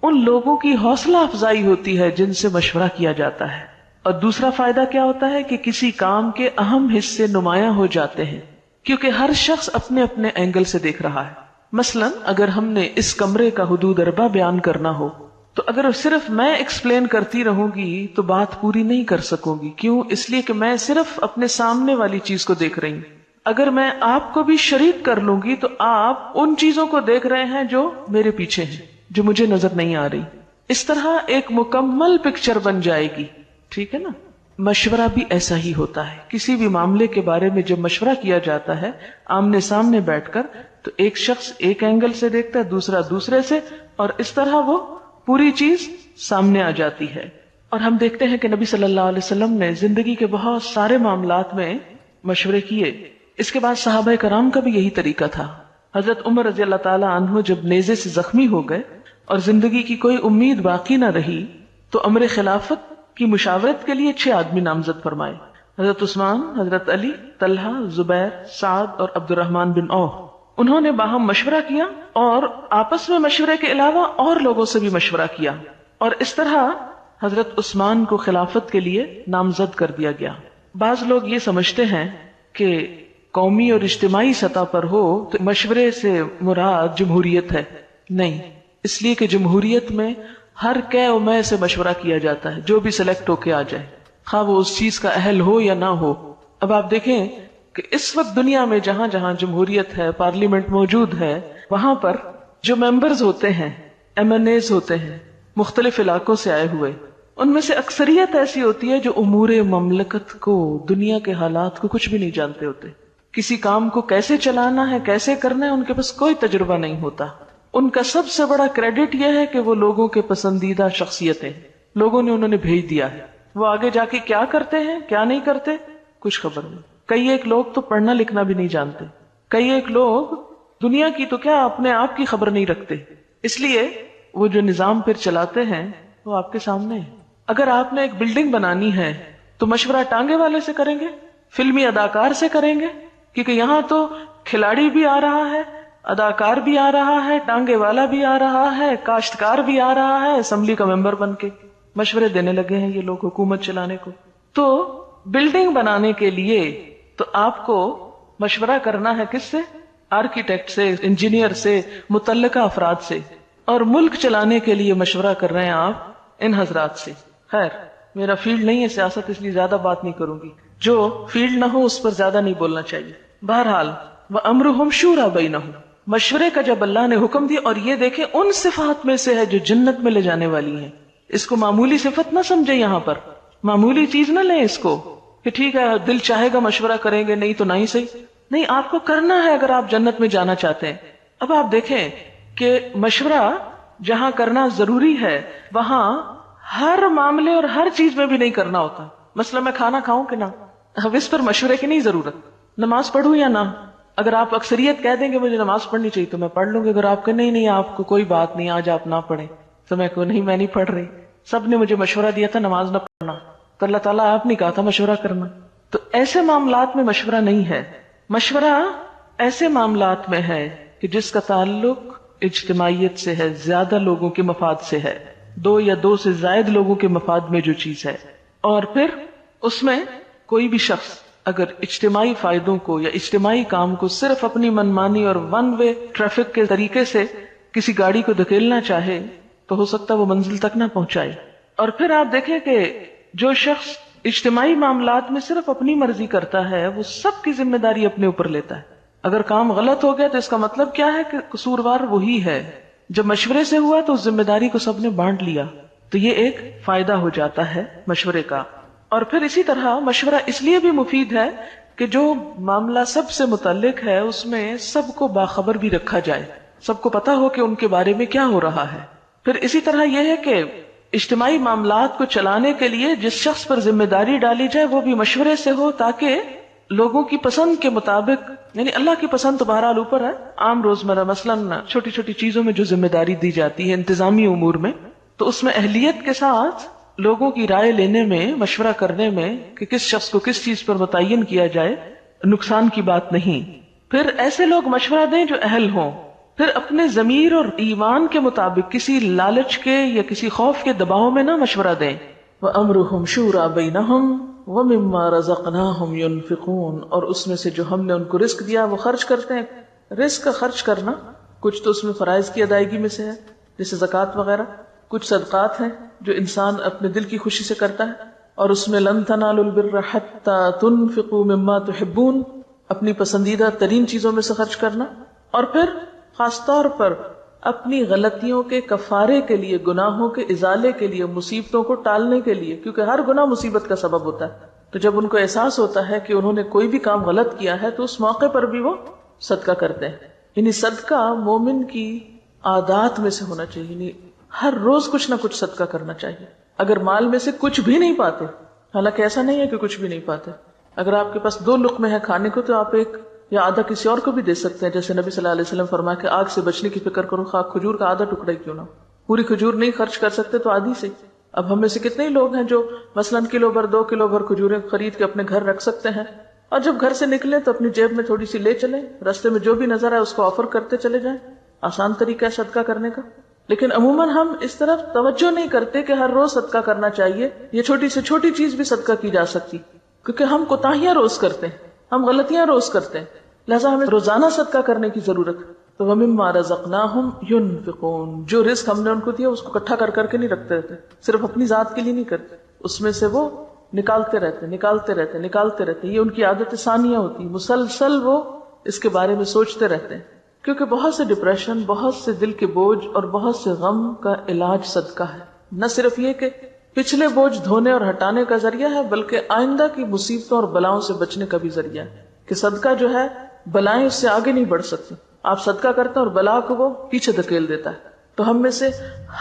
ان لوگوں کی حوصلہ افزائی ہوتی ہے جن سے مشورہ کیا جاتا ہے. اور دوسرا فائدہ کیا ہوتا ہے کہ کسی کام کے اہم حصے نمایاں ہو جاتے ہیں کیونکہ ہر شخص اپنے اپنے اینگل سے دیکھ رہا ہے. مثلا اگر ہم نے اس کمرے کا حدود اربع بیان کرنا ہو تو اگر صرف میں ایکسپلین کرتی رہوں گی تو بات پوری نہیں کر سکوں گی. کیوں؟ اس لیے کہ میں صرف اپنے سامنے والی چیز کو دیکھ رہی ہوں. اگر میں آپ کو بھی شریک کر لوں گی تو آپ ان چیزوں کو دیکھ رہے ہیں جو میرے پیچھے ہیں، جو مجھے نظر نہیں آ رہی. اس طرح ایک مکمل پکچر بن جائے گی. ٹھیک ہے نا؟ مشورہ بھی ایسا ہی ہوتا ہے. کسی بھی معاملے کے بارے میں جب مشورہ کیا جاتا ہے آمنے سامنے بیٹھ کر، تو ایک شخص ایک اینگل سے دیکھتا ہے، دوسرا دوسرے سے، اور اس طرح وہ پوری چیز سامنے آ جاتی ہے. اور ہم دیکھتے ہیں کہ نبی صلی اللہ علیہ وسلم نے زندگی کے بہت سارے معاملات میں مشورے کیے. اس کے بعد صحابہ کرام کا بھی یہی طریقہ تھا. حضرت عمر رضی اللہ تعالی عنہ جب نیزے سے زخمی ہو گئے اور زندگی کی کوئی امید باقی نہ رہی تو امر خلافت کی مشاورت کے لیے 6 آدمی نامزد فرمائے. حضرت عثمان، حضرت علی، طلحہ، زبیر، سعد اور عبد الرحمن بن عوف. انہوں نے باہم مشورہ کیا اور آپس میں مشورے کے علاوہ اور لوگوں سے بھی مشورہ کیا، اور اس طرح حضرت عثمان کو خلافت کے لیے نامزد کر دیا گیا. بعض لوگ یہ سمجھتے ہیں کہ قومی اور اجتماعی سطح پر ہو تو مشورے سے مراد جمہوریت ہے. نہیں، اس لیے کہ جمہوریت میں ہر کہ و میں سے مشورہ کیا جاتا ہے، جو بھی سلیکٹ ہو کے آ جائے، خواہ وہ اس چیز کا اہل ہو یا نہ ہو. اب آپ دیکھیں کہ اس وقت دنیا میں جہاں جہاں جمہوریت ہے، پارلیمنٹ موجود ہے، وہاں پر جو ممبرز ہوتے ہیں، MNAs ہوتے ہیں، مختلف علاقوں سے آئے ہوئے، ان میں سے اکثریت ایسی ہوتی ہے جو امور مملکت کو، دنیا کے حالات کو کچھ بھی نہیں جانتے ہوتے. کسی کام کو کیسے چلانا ہے، کیسے کرنا ہے، ان کے پاس کوئی تجربہ نہیں ہوتا. ان کا سب سے بڑا کریڈٹ یہ ہے کہ وہ لوگوں کے پسندیدہ شخصیتیں، لوگوں نے انہوں نے بھیج دیا ہے. وہ آگے جا کے کیا کرتے ہیں کیا نہیں کرتے کچھ خبر نہیں. کئی ایک لوگ تو پڑھنا لکھنا بھی نہیں جانتے، کئی ایک لوگ دنیا کی تو کیا اپنے آپ کی خبر نہیں رکھتے. اس لیے وہ جو نظام پھر چلاتے ہیں وہ آپ کے سامنے ہے. اگر آپ نے ایک بلڈنگ بنانی ہے تو مشورہ ٹانگے والے سے کریں گے، فلمی اداکار سے کریں گے، کیونکہ یہاں تو کھلاڑی بھی آ رہا ہے، اداکار بھی آ رہا ہے، ٹانگے والا بھی آ رہا ہے، کاشتکار بھی آ رہا ہے، اسمبلی کا ممبر بن کے مشورے دینے لگے ہیں یہ لوگ حکومت چلانے کو. تو بلڈنگ بنانے کے لیے تو آپ کو مشورہ کرنا ہے کس سے؟ آرکیٹیکٹ سے، انجینئر سے، متعلقہ افراد سے. اور ملک چلانے کے لیے مشورہ کر رہے ہیں آپ ان حضرات سے. خیر، میرا فیلڈ نہیں ہے سیاست، اس لیے زیادہ بات نہیں کروں گی. جو فیلڈ نہ ہو اس پر زیادہ نہیں بولنا چاہیے. بہرحال وَأَمْرُهُمْ شُورَى بَيْنَهُمْ، مشورے کا جب اللہ نے حکم دیا، اور یہ دیکھیں ان صفات میں سے ہے جو جنت میں لے جانے والی ہیں. اس کو معمولی صفت نہ سمجھے، یہاں پر معمولی چیز نہ لیں اس کو کہ ٹھیک ہے دل چاہے گا مشورہ کریں گے، نہیں تو نہیں صحیح. نہیں، آپ کو کرنا ہے اگر آپ جنت میں جانا چاہتے ہیں. اب آپ دیکھیں کہ مشورہ جہاں کرنا ضروری ہے وہاں ہر معاملے اور ہر چیز میں بھی نہیں کرنا ہوتا. مثلا میں کھانا کھاؤں کہ نہ، اب اس پر مشورے کی نہیں ضرورت. نماز پڑھوں یا نہ، اگر آپ اکثریت کہہ دیں گے مجھے نماز پڑھنی چاہیے تو میں پڑھ لوں گی. اگر آپ کہیں نہیں آپ کو کوئی بات نہیں، آج آپ نہ پڑھیں، تو میں کو نہیں پڑھ رہی، سب نے مجھے مشورہ دیا تھا نماز نہ پڑھنا، تو اللہ تعالیٰ آپ نے کہا تھا مشورہ کرنا. تو ایسے معاملات میں مشورہ نہیں ہے. مشورہ ایسے معاملات میں ہے کہ جس کا تعلق اجتماعیت سے ہے، زیادہ لوگوں کے مفاد سے ہے، 2 یا 2 سے زائد لوگوں کے مفاد میں جو چیز ہے. اور پھر اس میں کوئی بھی شخص اگر اجتماعی فائدوں کو یا اجتماعی کام کو صرف اپنی منمانی اور ون وے ٹریفک کے طریقے سے کسی گاڑی کو دھکیلنا چاہے تو ہو سکتا ہے وہ منزل تک نہ پہنچائے. اور پھر آپ دیکھیں کہ جو شخص اجتماعی معاملات میں صرف اپنی مرضی کرتا ہے وہ سب کی ذمہ داری اپنے اوپر لیتا ہے. اگر کام غلط ہو گیا تو اس کا مطلب کیا ہے کہ قصوروار وہی ہے. جب مشورے سے ہوا تو اس ذمہ داری کو سب نے بانٹ لیا، تو یہ ایک فائدہ ہو جاتا ہے مشورے کا. اور پھر اسی طرح مشورہ اس لیے بھی مفید ہے کہ جو معاملہ سب سے متعلق ہے اس میں سب کو باخبر بھی رکھا جائے، سب کو پتا ہو کہ ان کے بارے میں کیا ہو رہا ہے. پھر اسی طرح یہ ہے کہ اجتماعی معاملات کو چلانے کے لیے جس شخص پر ذمہ داری ڈالی جائے وہ بھی مشورے سے ہو، تاکہ لوگوں کی پسند کے مطابق، یعنی اللہ کی پسند تو بہرحال اوپر ہے، عام روزمرہ مثلاً چھوٹی چھوٹی چیزوں میں جو ذمہ داری دی جاتی ہے انتظامی امور میں، تو اس میں اہلیت کے ساتھ لوگوں کی رائے لینے میں، مشورہ کرنے میں کہ کس شخص کو کس چیز پر متعین کیا جائے، نقصان کی بات نہیں. پھر ایسے لوگ مشورہ دیں جو اہل ہوں. پھر اپنے ضمیر اور ایمان کے مطابق کسی لالچ کے یا کسی خوف کے دباؤ میں نہ مشورہ دیں. وَأَمْرُهُمْ شُورَى بَيْنَهُمْ وَمِمَّا رَزَقْنَاهُمْ يُنْفِقُونَ، اور اس میں سے جو ہم نے ان کو رزق دیا وہ خرچ کرتے ہیں. رزق کا خرچ کرنا کچھ تو اس میں فرائض کی ادائیگی میں سے ہے جیسے زکوٰۃ وغیرہ، کچھ صدقات ہیں جو انسان اپنے دل کی خوشی سے کرتا ہے، اور اس میں لن تنالوا البر حتی تنفقوا مما تحبون، اپنی پسندیدہ ترین چیزوں میں سے خرچ کرنا، اور پھر خاص طور پر اپنی غلطیوں کے کفارے کے لیے، گناہوں کے ازالے کے لیے، مصیبتوں کو ٹالنے کے لیے، کیونکہ ہر گناہ مصیبت کا سبب ہوتا ہے۔ تو جب ان کو احساس ہوتا ہے کہ انہوں نے کوئی بھی کام غلط کیا ہے تو اس موقع پر بھی وہ صدقہ کرتے ہیں۔ یعنی صدقہ مومن کی عادات میں سے ہونا چاہیے، یعنی ہر روز کچھ نہ کچھ صدقہ کرنا چاہیے۔ اگر مال میں سے کچھ بھی نہیں پاتے، حالانکہ ایسا نہیں ہے کہ کچھ بھی نہیں پاتے، اگر آپ کے پاس 2 لقمے ہیں کھانے کو تو آپ ایک یا آدھا کسی اور کو بھی دے سکتے ہیں، جیسے نبی صلی اللہ علیہ وسلم فرمایا کہ آگ سے بچنے کی فکر کرو، خواہ کھجور کا آدھا ٹکڑا ہی کیوں نہ ہو۔ پوری کھجور نہیں خرچ کر سکتے تو آدھی سے۔ اب ہم میں سے کتنے ہی لوگ ہیں جو مثلاً کلو بھر 2 کلو بھر کھجوریں خرید کے اپنے گھر رکھ سکتے ہیں، اور جب گھر سے نکلیں تو اپنی جیب میں تھوڑی سی لے چلیں، رستے میں جو بھی نظر آئے اس کو آفر کرتے چلے جائیں۔ آسان طریقہ ہے صدقہ کرنے کا، لیکن عموماً ہم اس طرف توجہ نہیں کرتے کہ ہر روز صدقہ کرنا چاہیے، یہ چھوٹی سے چھوٹی چیز بھی صدقہ کی جا سکتی، کیونکہ ہم کوتاہیاں روز کرتے ہیں، ہم غلطیاں روز کرتے ہیں، لہذا ہمیں روزانہ صدقہ کرنے کی ضرورت ہے۔ تو وَمِمَّا رَزَقْنَاهُمْ يُنْفِقُونَ، جو رزق ہم نے ان کو دیا اس کو اکٹھا کر کے نہیں رکھتے رہتے، صرف اپنی ذات کے لیے نہیں کرتے، اس میں سے وہ نکالتے رہتے، یہ ان کی عادت ثانیہ ہوتی، مسلسل وہ اس کے بارے میں سوچتے رہتے ہیں، کیونکہ بہت سے ڈپریشن، بہت سے دل کے بوجھ اور بہت سے غم کا علاج صدقہ ہے۔ نہ صرف یہ کہ پچھلے بوجھ دھونے اور ہٹانے کا ذریعہ ہے، بلکہ آئندہ کی مصیبتوں اور بلاؤں سے بچنے کا بھی ذریعہ ہے، کہ صدقہ جو ہے بلائیں اس سے آگے نہیں بڑھ سکتی، آپ صدقہ کرتے ہیں اور بلا کو وہ پیچھے دھکیل دیتا ہے۔ تو ہم میں سے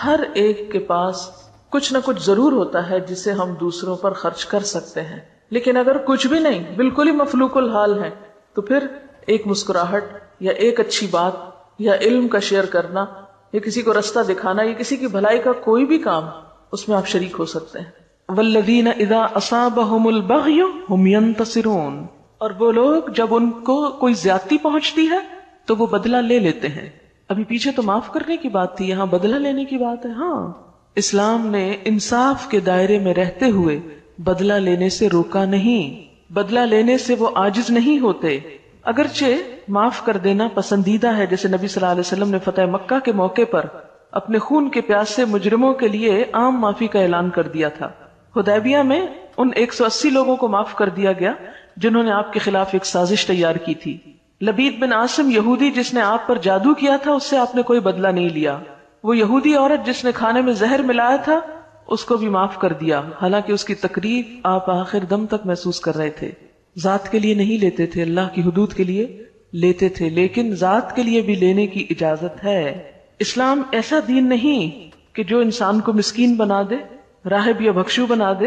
ہر ایک کے پاس کچھ نہ کچھ ضرور ہوتا ہے جسے ہم دوسروں پر خرچ کر سکتے ہیں، لیکن اگر کچھ بھی نہیں، بالکل ہی مفلوق الحال ہے، تو پھر ایک مسکراہٹ یا ایک اچھی بات یا علم کا شیئر کرنا یا کسی کو رستہ دکھانا یا کسی کی بھلائی کا کوئی بھی کام، اس میں آپ شریک ہو سکتے ہیں۔ والذین اذا اصابہم البغی ہم ینتصرون، اور وہ لوگ جب ان کو کوئی زیادتی پہنچتی ہے تو وہ بدلہ لے لیتے ہیں۔ ابھی پیچھے تو معاف کرنے کی بات تھی، یہاں بدلہ لینے کی بات ہے۔ ہاں، اسلام نے انصاف کے دائرے میں رہتے ہوئے بدلہ لینے سے روکا نہیں، بدلہ لینے سے وہ عاجز نہیں ہوتے، اگرچہ معاف کر دینا پسندیدہ ہے، جیسے نبی صلی اللہ علیہ وسلم نے فتح مکہ کے موقع پر اپنے خون کے پیاسے مجرموں کے لیے عام معافی کا اعلان کر دیا تھا۔ حدیبیہ میں ان 180 لوگوں کو معاف کر دیا گیا جنہوں نے آپ کے خلاف ایک سازش تیار کی تھی۔ لبید بن عاصم یہودی جس نے آپ پر جادو کیا تھا، اس سے آپ نے کوئی بدلہ نہیں لیا۔ وہ یہودی عورت جس نے کھانے میں زہر ملایا تھا، اس کو بھی معاف کر دیا، حالانکہ اس کی تکلیف آپ آخر دم تک محسوس کر رہے تھے۔ ذات کے لیے نہیں لیتے تھے، اللہ کی حدود کے لیے لیتے تھے، لیکن ذات کے لیے بھی لینے کی اجازت ہے۔ اسلام ایسا دین نہیں کہ جو انسان کو مسکین بنا دے، راہب یا بھکشو بنا دے۔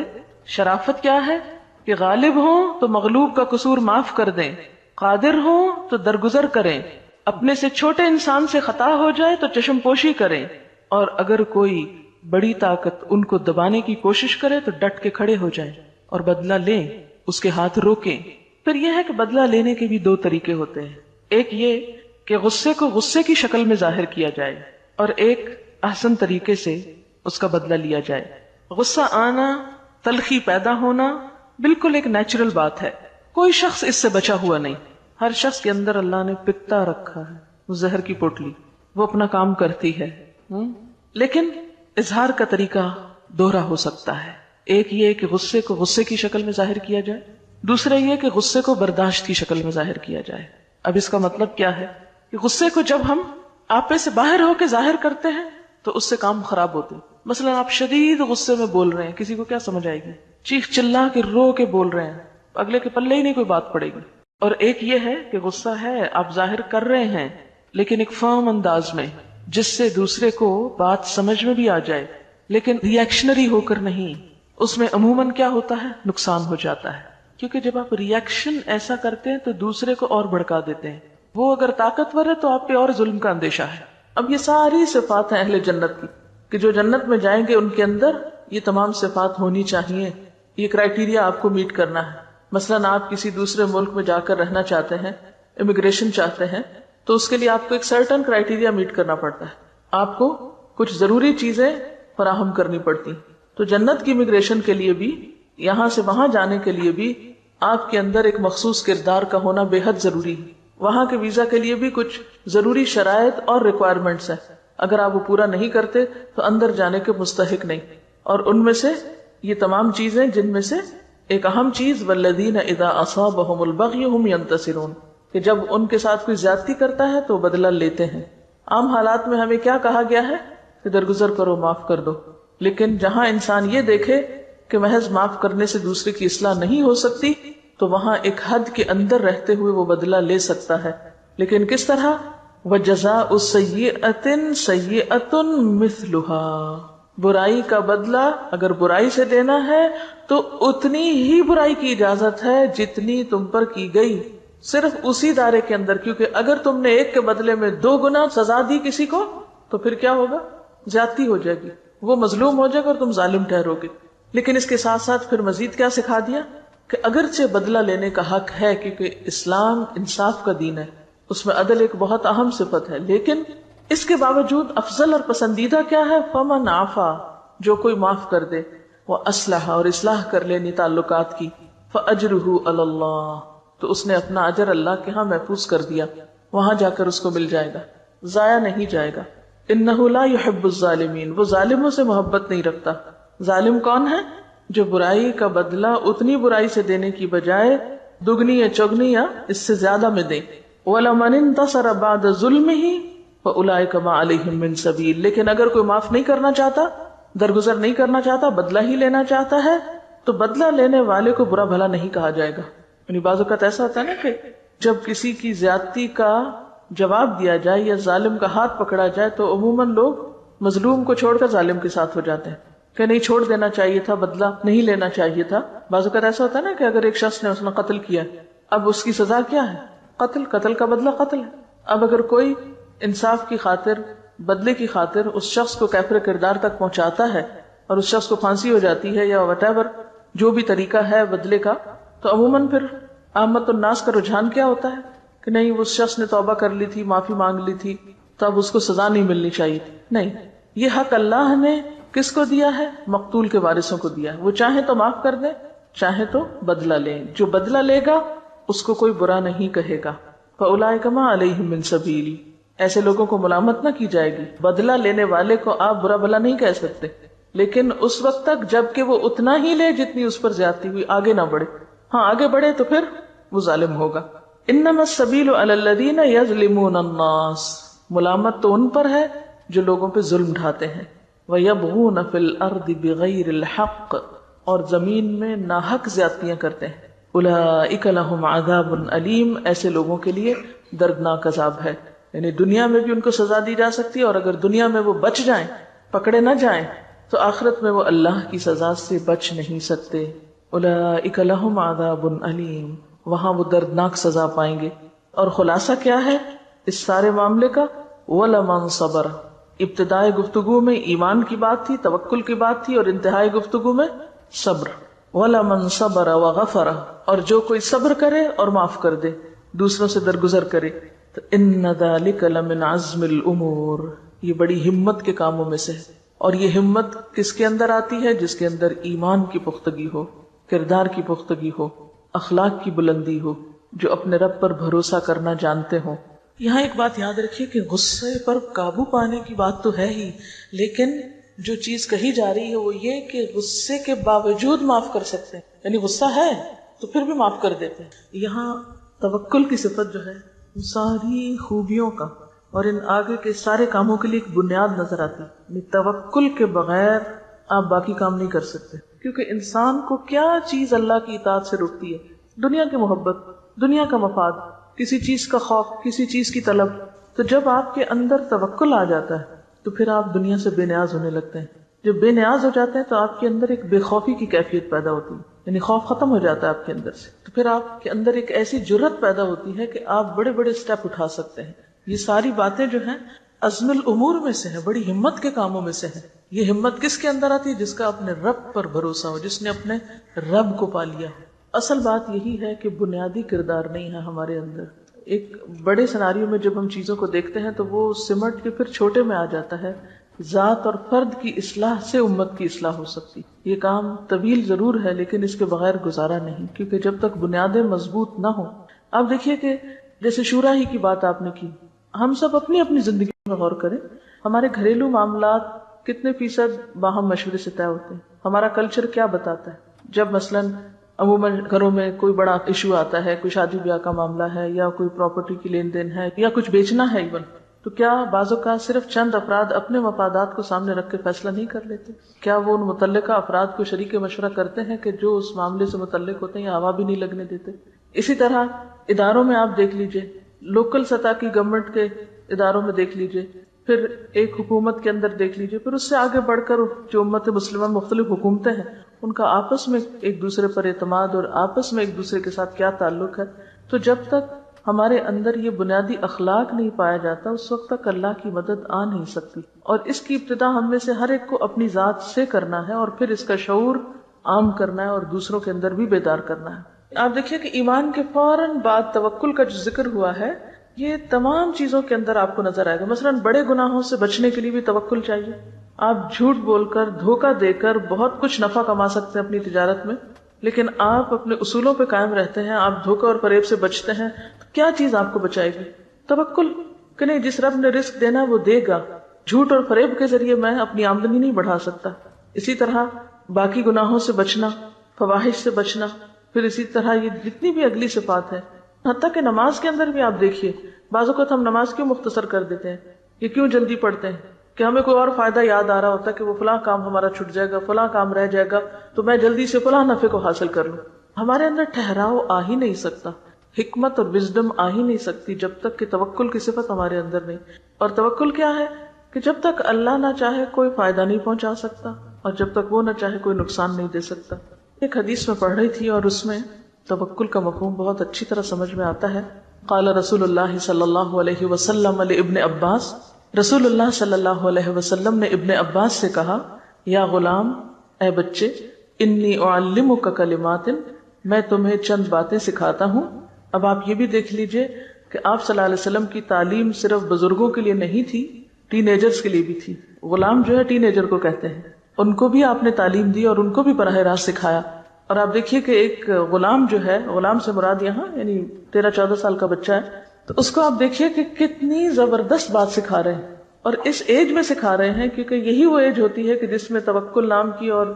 شرافت کیا ہے کہ غالب ہوں تو مغلوب کا قصور معاف کر دیں، قادر ہوں تو درگزر کریں، اپنے سے چھوٹے انسان سے خطا ہو جائے تو چشم پوشی کریں، اور اگر کوئی بڑی طاقت ان کو دبانے کی کوشش کرے تو ڈٹ کے کھڑے ہو جائیں اور بدلہ لیں، اس کے ہاتھ روکیں۔ پھر یہ ہے کہ بدلہ لینے کے بھی 2 طریقے ہوتے ہیں، ایک یہ کہ غصے کو غصے کی شکل میں ظاہر کیا جائے، اور ایک احسن طریقے سے اس کا بدلہ لیا جائے۔ غصہ آنا، تلخی پیدا ہونا بالکل ایک نیچرل بات ہے، کوئی شخص اس سے بچا ہوا نہیں، ہر شخص کے اندر اللہ نے پتا رکھا ہے، وہ زہر کی پوٹلی، وہ اپنا کام کرتی ہے، لیکن اظہار کا طریقہ دوہرا ہو سکتا ہے۔ ایک یہ کہ غصے کو غصے کی شکل میں ظاہر کیا جائے، دوسرا یہ کہ غصے کو برداشت کی شکل میں ظاہر کیا جائے۔ اب اس کا مطلب کیا ہے کہ غصے کو جب ہم آپے سے باہر ہو کے ظاہر کرتے ہیں تو اس سے کام خراب ہوتے ہیں۔ مثلا آپ شدید غصے میں بول رہے ہیں، کسی کو کیا سمجھ آئے گی؟ چیخ چلا کے رو کے بول رہے ہیں، اگلے کے پلے ہی نہیں کوئی بات پڑے گی۔ اور ایک یہ ہے کہ غصہ ہے، آپ ظاہر کر رہے ہیں لیکن ایک فرم انداز میں، جس سے دوسرے کو بات سمجھ میں بھی آ جائے، لیکن ری ایکشنری ہو کر نہیں۔ اس میں عموماً کیا ہوتا ہے؟ نقصان ہو جاتا ہے، کیونکہ جب آپ ری ایکشن ایسا کرتے ہیں تو دوسرے کو اور بھڑکا دیتے ہیں۔ وہ اگر طاقتور ہے تو آپ پہ اور ظلم کا اندیشہ ہے۔ اب یہ ساری صفات ہیں اہل جنت کی، کہ جو جنت میں جائیں گے ان کے اندر یہ تمام صفات ہونی چاہیے، یہ کرائیٹیریا آپ کو میٹ کرنا ہے۔ مثلاً آپ کسی دوسرے ملک میں جا کر رہنا چاہتے ہیں، امیگریشن چاہتے ہیں، تو اس کے لیے آپ کو ایک سرٹن کرائیٹیریا میٹ کرنا پڑتا ہے، آپ کو کچھ ضروری چیزیں فراہم کرنی پڑتی۔ تو جنت کی امیگریشن کے لیے بھی، یہاں سے وہاں جانے کے لیے بھی آپ کے اندر ایک مخصوص کردار کا ہونا بے حد ضروری ہے۔ وہاں کے ویزا کے لیے بھی کچھ ضروری شرائط اور ریکوائرمنٹس ہیں۔ اگر آپ وہ پورا نہیں کرتے تو اندر جانے کے مستحق نہیں. اور ان میں سے یہ تمام چیزیں جن میں سے ایک اہم چیز والذین اذا اصابهم البغی هم ينتصرون، کہ جب ان کے ساتھ کوئی زیادتی کرتا ہے تو بدلہ لیتے ہیں. عام حالات میں ہمیں کیا کہا گیا ہے کہ درگزر کرو، معاف کر دو. لیکن جہاں انسان یہ دیکھے کہ محض معاف کرنے سے دوسرے کی اصلاح نہیں ہو سکتی تو وہاں ایک حد کے اندر رہتے ہوئے وہ بدلہ لے سکتا ہے. لیکن کس طرح؟ وَجَزَاءُ سَيِّئَةٍ سَيِّئَةٌ مِثْلُهَا، برائی کا بدلہ اگر برائی سے دینا ہے تو اتنی ہی برائی کی اجازت ہے جتنی تم پر کی گئی، صرف اسی دائرے کے اندر. کیونکہ اگر تم نے ایک کے بدلے میں 2 گنا سزا دی کسی کو تو پھر کیا ہوگا؟ زیادتی ہو جائے گی، وہ مظلوم ہو جائے گا اور تم ظالم ٹھہرو گے. لیکن اس کے ساتھ ساتھ پھر مزید کیا سکھا دیا کہ اگرچہ بدلہ لینے کا حق ہے کیونکہ اسلام انصاف کا دین ہے، اس میں عدل ایک بہت اہم صفت ہے، لیکن اس کے باوجود افضل اور پسندیدہ کیا ہے؟ فمن عفا، جو کوئی معاف کر دے، واصلح، اور اصلاح کر لے تعلقات کی، فاجرہ علی اللہ، تو اس نے اپنا اجر اللہ کے ہاں محفوظ کر دیا، وہاں جا کر اس کو مل جائے گا، ضائع نہیں جائے گا. انہ لا یحب الظالمین، وہ ظالموں سے محبت نہیں رکھتا. ظالم کون ہے؟ جو برائی کا بدلہ اتنی برائی سے دینے کی بجائے دگنی یا چگنی یا اس سے زیادہ میں دے. وَلَمَنِ انتَصَرَ بَعْدَ ظُلْمِهِ فَأُولَٰئِكَ مَا عَلَيْهِم مِّن سَبِيلٍ، لیکن اگر کوئی معاف نہیں کرنا چاہتا، درگزر نہیں کرنا چاہتا، بدلہ ہی لینا چاہتا ہے تو بدلہ لینے والے کو برا بھلا نہیں کہا جائے گا. یعنی بعض اوقات ایسا ہوتا ہے نا کہ جب کسی کی زیادتی کا جواب دیا جائے یا ظالم کا ہاتھ پکڑا جائے تو عموماً لوگ مظلوم کو چھوڑ کر ظالم کے ساتھ ہو جاتے ہیں کہ نہیں، چھوڑ دینا چاہیے تھا، بدلہ نہیں لینا چاہیے تھا. بعض اوقات ایسا ہوتا ہے نا کہ اگر ایک شخص نے اس نے قتل کیا، اب اس کی سزا کیا ہے؟ قتل کا بدلہ قتل ہے. اب اگر کوئی انصاف کی خاطر، بدلے کی خاطر اس شخص کو کافر کردار تک پہنچاتا ہے اور اس شخص کو پھانسی ہو جاتی ہے یا وٹ ایور جو بھی طریقہ ہے بدلے کا، تو عموماً پھر عامت الناس کا رجحان کیا ہوتا ہے کہ نہیں، اس شخص نے توبہ کر لی تھی، معافی مانگ لی تھی، تو اب اس کو سزا نہیں ملنی چاہیے. نہیں، یہ حق اللہ نے کس کو دیا ہے؟ مقتول کے وارثوں کو دیا ہے. وہ چاہے تو معاف کر دیں، چاہے تو بدلہ لیں. جو بدلہ لے گا اس کو کوئی برا نہیں کہے گا. فَأُولَٰئِكَ مَا عَلَيْهِم مِّن سَبِيلٍ، ایسے لوگوں کو ملامت نہ کی جائے گی. بدلہ لینے والے کو آپ برا بھلا نہیں کہہ سکتے، لیکن اس وقت تک جب کہ وہ اتنا ہی لے جتنی اس پر زیادتی ہوئی، آگے نہ بڑھے. ہاں آگے بڑھے تو پھر وہ ظالم ہوگا. انما السبیل علی الذین یظلمون الناس، ملامت تو ان پر ہے جو لوگوں پہ ظلم ڈھاتے ہیں. ویبغون فی الارض بغیر الحق، اور زمین میں ناحق زیادتیاں کرتے ہیں. اولئک لہم عذاب علیم، ایسے لوگوں کے لیے دردناک عذاب ہے. یعنی دنیا میں بھی ان کو سزا دی جا سکتی ہے، اور اگر دنیا میں وہ بچ جائیں، پکڑے نہ جائیں، تو آخرت میں وہ اللہ کی سزا سے بچ نہیں سکتے. اولئک لہم عذاب علیم، وہاں وہ دردناک سزا پائیں گے. اور خلاصہ کیا ہے اس سارے معاملے کا؟ وَلَمَن صَبَرَ، ابتدائے گفتگو میں ایمان کی بات تھی، توکل کی بات تھی، اور انتہائی گفتگو میں صبر. وَلَمَن صَبَرَ وَغَفَرَ، اور جو کوئی صبر کرے اور معاف کر دے، دوسروں سے درگزر کرے، تو إِنَّ ذَلِكَ لَمِنْ عَزْمِ الْأُمُورِ، یہ بڑی ہمت کے کاموں میں سے ہے. اور یہ ہمت کس کے اندر آتی ہے؟ جس کے اندر ایمان کی پختگی ہو، کردار کی پختگی ہو، اخلاق کی بلندی ہو، جو اپنے رب پر بھروسہ کرنا جانتے ہوں. یہاں ایک بات یاد رکھیے کہ غصے پر قابو پانے کی بات تو ہے ہی، لیکن جو چیز کہی جا رہی ہے وہ یہ کہ غصے کے باوجود معاف کر سکتے ہیں. یعنی غصہ ہے تو پھر بھی معاف کر دیتے ہیں. یہاں توکل کی صفت جو ہے وہ ساری خوبیوں کا اور ان آگے کے سارے کاموں کے لیے ایک بنیاد نظر آتی ہے. یعنی توکل کے بغیر آپ باقی کام نہیں کر سکتے، کیونکہ انسان کو کیا چیز اللہ کی اطاعت سے روکتی ہے؟ دنیا کی محبت، دنیا کا مفاد، کسی چیز کا خوف، کسی چیز کی طلب. تو جب آپ کے اندر توکل آ جاتا ہے تو پھر آپ دنیا سے بے نیاز ہونے لگتے ہیں. جب بے نیاز ہو جاتے ہیں تو آپ کے اندر ایک بے خوفی کی کیفیت پیدا ہوتی ہے، یعنی خوف ختم ہو جاتا ہے آپ کے اندر سے. تو پھر آپ کے اندر ایک ایسی جرت پیدا ہوتی ہے کہ آپ بڑے بڑے سٹیپ اٹھا سکتے ہیں. یہ ساری باتیں جو ہیں عزم الامور میں سے ہیں، بڑی ہمت کے کاموں میں سے ہیں. یہ ہمت کس کے اندر آتی ہے؟ جس کا اپنے رب پر بھروسہ ہو، جس نے اپنے رب کو پا لیا ہو. اصل بات یہی ہے کہ بنیادی کردار نہیں ہے ہمارے اندر. ایک بڑے سناریو میں جب ہم چیزوں کو دیکھتے ہیں تو وہ سمٹ کے پھر چھوٹے میں آ جاتا ہے. ذات اور فرد کی اصلاح سے امت کی اصلاح ہو سکتی. یہ کام طویل ضرور ہے لیکن اس کے بغیر گزارا نہیں، کیونکہ جب تک بنیادیں مضبوط نہ ہوں. آپ دیکھیے کہ جیسے شورا ہی کی بات آپ نے کی، ہم سب اپنی اپنی زندگی میں غور کریں، ہمارے گھریلو معاملات کتنے فیصد باہم مشورے سے طے ہوتے ہیں؟ ہمارا کلچر کیا بتاتا ہے؟ جب مثلاً عموماً گھروں میں کوئی بڑا ایشو آتا ہے، کوئی شادی بیاہ کا معاملہ ہے یا کوئی پراپرٹی کی لین دین ہے یا کچھ بیچنا ہے ایون، تو کیا بعض اوقات صرف چند افراد اپنے مفادات کو سامنے رکھ کے فیصلہ نہیں کر لیتے؟ کیا وہ ان متعلقہ افراد کو شریک مشورہ کرتے ہیں کہ جو اس معاملے سے متعلق ہوتے ہیں یا ہوا بھی نہیں لگنے دیتے؟ اسی طرح اداروں میں آپ دیکھ لیجئے، لوکل سطح کی گورنمنٹ کے اداروں میں دیکھ لیجئے، پھر ایک حکومت کے اندر دیکھ لیجئے، پھر اس سے آگے بڑھ کر جو امت مسلمہ مختلف حکومتیں ہیں ان کا آپس میں ایک دوسرے پر اعتماد اور آپس میں ایک دوسرے کے ساتھ کیا تعلق ہے. تو جب تک ہمارے اندر یہ بنیادی اخلاق نہیں پایا جاتا اس وقت تک اللہ کی مدد آ نہیں سکتی، اور اس کی ابتدا ہم میں سے ہر ایک کو اپنی ذات سے کرنا ہے اور پھر اس کا شعور عام کرنا ہے اور دوسروں کے اندر بھی بیدار کرنا ہے. آپ دیکھیے کہ ایمان کے فوراً بعد توکل کا جو ذکر ہوا ہے یہ تمام چیزوں کے اندر آپ کو نظر آئے گا. مثلاً بڑے گناہوں سے بچنے کے لیے بھی توکل چاہیے. آپ جھوٹ بول کر دھوکہ دے کر بہت کچھ نفع کما سکتے ہیں اپنی تجارت میں، لیکن آپ اپنے اصولوں پہ قائم رہتے ہیں، آپ دھوکہ اور فریب سے بچتے ہیں، تو کیا چیز آپ کو بچائے گی؟ توکل کہ نہیں، جس رب نے رزق دینا وہ دے گا. جھوٹ اور فریب کے ذریعے میں اپنی آمدنی نہیں بڑھا سکتا. اسی طرح باقی گناہوں سے بچنا، فواحش سے بچنا، پھر اسی طرح یہ جتنی بھی اگلی صفات ہے، حتیٰ کہ نماز کے اندر بھی آپ دیکھیے بعض اوقات ہم نماز کیوں مختصر کر دیتے ہیں، یہ کیوں جلدی پڑھتے ہیں کہ ہمیں کوئی اور فائدہ یاد آ رہا ہوتا ہے کہ وہ فلاں کام ہمارا چھٹ جائے گا، فلاں کام رہ جائے گا تو میں جلدی سے فلاں نفع کو حاصل کر لوں. ہمارے اندر ٹھہراؤ آ ہی نہیں سکتا، حکمت اور وزڈم آ ہی نہیں سکتی جب تک کہ توکل کی صفت ہمارے اندر نہیں. اور توکل کیا ہے کہ جب تک اللہ نہ چاہے کوئی فائدہ نہیں پہنچا سکتا اور جب تک وہ نہ چاہے کوئی نقصان نہیں دے سکتا. ایک حدیث میں پڑھ رہی تھی اور اس میں توکل کا مفہوم بہت اچھی طرح سمجھ میں آتا ہے. قال رسول اللہ صلی اللہ علیہ وسلم لابن عباس، رسول اللہ صلی اللہ علیہ وسلم نے ابن عباس سے کہا، یا غلام، اے بچے، انی اعلمک کلمات، میں تمہیں چند باتیں سکھاتا ہوں. اب آپ یہ بھی دیکھ لیجئے کہ آپ صلی اللہ علیہ وسلم کی تعلیم صرف بزرگوں کے لیے نہیں تھی، ٹین ایجرز کے لیے بھی تھی. غلام جو ہے ٹین ایجر کو کہتے ہیں، ان کو بھی آپ نے تعلیم دی اور ان کو بھی براہ راست سکھایا. اور آپ دیکھیے کہ ایک غلام جو ہے، غلام سے مراد یہاں یعنی 13-14 سال کا بچہ ہے، تو اس کو آپ دیکھیے کہ کتنی زبردست بات سکھا رہے ہیں، اور اس ایج میں سکھا رہے ہیں کیونکہ یہی وہ ایج ہوتی ہے کہ جس میں توکل نام کی اور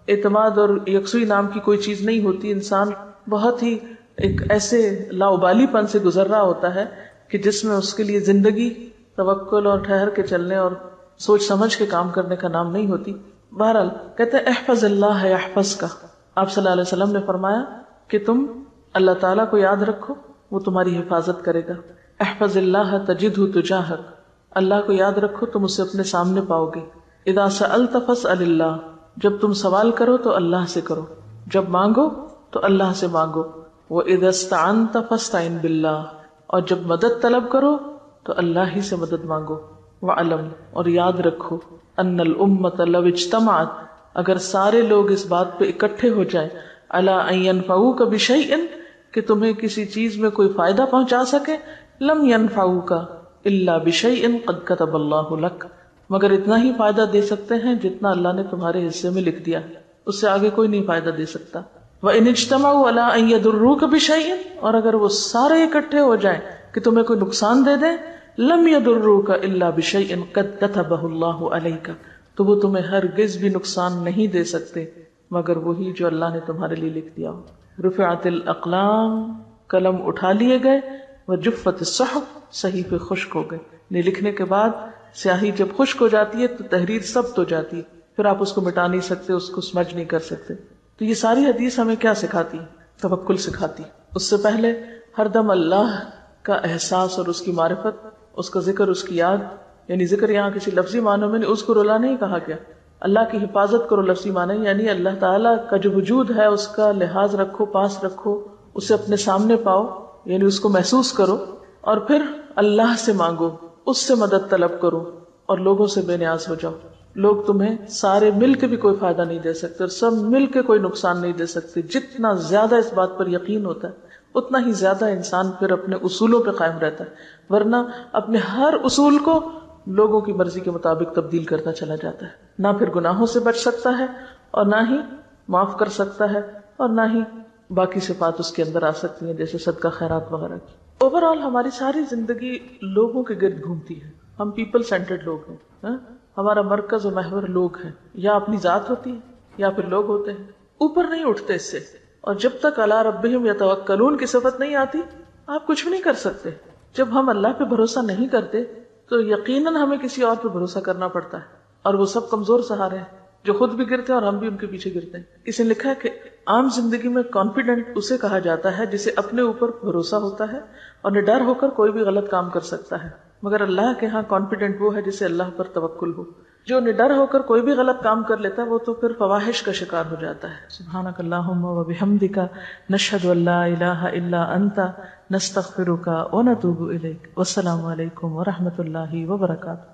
اعتماد اور یکسوئی نام کی کوئی چیز نہیں ہوتی. انسان بہت ہی ایک ایسے لاؤبالی پن سے گزر رہا ہوتا ہے کہ جس میں اس کے لیے زندگی توکل اور ٹھہر کے چلنے اور سوچ سمجھ کے کام کرنے کا نام نہیں ہوتی. بہرحال کہتے ہیں احفظ اللہ یحفظ کا. آپ صلی اللہ علیہ وسلم نے فرمایا کہ تم اللہ تعالیٰ کو یاد رکھو، وہ تمہاری حفاظت کرے گا. احفظ اللہ تجدہ تجاہک، اللہ کو یاد رکھو تم اسے اپنے سامنے پاؤ گے. اذا سألت فاسأل اللہ، جب تم سوال کرو تو اللہ سے کرو، جب مانگو تو اللہ سے مانگو. وَإِذَا اسْتَعَنْتَ فَاسْتَعِنْ بِاللَّهِ، اور جب مدد طلب کرو تو اللہ ہی سے مدد مانگو. وَعَلَمْ، اور یاد رکھو، أَنَّ الْأُمَّةَ لَوْ اجْتَمَعَتْ، اگر سارے لوگ اس بات پہ اکٹھے ہو جائیں، عَلَىٰ أَن يَنْفَعُوكَ بِشَيْءٍ، کہ تمہیں کسی چیز میں کوئی فائدہ پہنچا سکے، لَمْ يَنْفَعُوكَ إِلَّا بِشَيْءٍ قَدْ كَتَبَ اللَّهُ لَكَ، مگر اتنا ہی فائدہ دے سکتے ہیں جتنا اللہ نے تمہارے حصے میں لکھ دیا ہے، اس سے آگے کوئی نہیں فائدہ دے سکتا. وَإِنِ اجْتَمَعُوا عَلَىٰ أَن يَضُرُّوكَ بِشَيْءٍ، اور اگر وہ سارے اکٹھے ہو جائیں کہ تمہیں کوئی نقصان دے دیں، لَمْ يَضُرُّوكَ إِلَّا بِشَيْءٍ قَدْ كَتَبَهُ اللَّهُ عَلَيْكَ، تو وہ تمہیں ہرگز بھی نقصان نہیں دے سکتے مگر وہی جو اللہ نے تمہارے لیے لکھ دیا ہو. رفعت الاقلام، قلم اٹھا لیے گئے، وجفت الصحف، صحیفے خشک ہو گئے. لکھنے کے بعد سیاہی جب خشک ہو جاتی ہے تو تحریر ثبت ہو جاتی ہے، پھر آپ اس کو مٹا نہیں سکتے، اس کو سمجھ نہیں کر سکتے. تو یہ ساری حدیث ہمیں کیا سکھاتی؟ توکل سکھاتی. اس سے پہلے ہر دم اللہ کا احساس اور اس کی معرفت، اس کا ذکر، اس کی یاد. یعنی ذکر یہاں کسی لفظی معنوں میں نہیں، اس کو رلا نہیں کہا گیا. اللہ کی حفاظت کرو لفظی معنی، یعنی اللہ تعالیٰ کا جو وجود ہے اس کا لحاظ رکھو، پاس رکھو، اسے اپنے سامنے پاؤ، یعنی اس کو محسوس کرو، اور پھر اللہ سے مانگو، اس سے مدد طلب کرو اور لوگوں سے بے نیاز ہو جاؤ. لوگ تمہیں سارے مل کے بھی کوئی فائدہ نہیں دے سکتے اور سب مل کے کوئی نقصان نہیں دے سکتے. جتنا زیادہ اس بات پر یقین ہوتا ہے اتنا ہی زیادہ انسان پھر اپنے اصولوں پہ قائم رہتا ہے، ورنہ اپنے ہر اصول کو لوگوں کی مرضی کے مطابق تبدیل کرتا چلا جاتا ہے. نہ پھر گناہوں سے بچ سکتا ہے اور نہ ہی معاف کر سکتا ہے اور نہ ہی باقی صفات اس کے اندر آ سکتی ہیں جیسے صدقہ خیرات وغیرہ کی. اوور آل ہماری ساری زندگی لوگوں کے گرد گھومتی ہے. ہم پیپل سینٹرڈ لوگ ہیں، ہاں؟ ہمارا مرکز و محور لوگ ہیں، یا اپنی ذات ہوتی ہے یا پھر لوگ ہوتے ہیں، اوپر نہیں اٹھتے اس سے. اور جب تک علی ربہم یتوکلون کی صفت نہیں آتی آپ کچھ بھی نہیں کر سکتے. جب ہم اللہ پہ بھروسہ نہیں کرتے تو یقیناً ہمیں کسی اور پہ بھروسہ کرنا پڑتا ہے، اور وہ سب کمزور سہارے ہیں جو خود بھی گرتے ہیں اور ہم بھی ان کے پیچھے گرتے ہیں. اسے لکھا ہے کہ عام زندگی میں کانفیڈنٹ اسے کہا جاتا ہے جسے اپنے اوپر بھروسہ ہوتا ہے اور نڈر ہو کر کوئی بھی غلط کام کر سکتا ہے، مگر اللہ کے ہاں کانفیڈنٹ وہ ہے جسے اللہ پر توکل ہو. جو نڈر ہو کر کوئی بھی غلط کام کر لیتا ہے وہ تو پھر فواحش کا شکار ہو جاتا ہے. سبحانک اللہم و بحمدک نشہد ان لا الہ الا انت نستغفرک و نتوب الیک. والسلام علیکم و رحمۃ اللہ وبرکاتہ.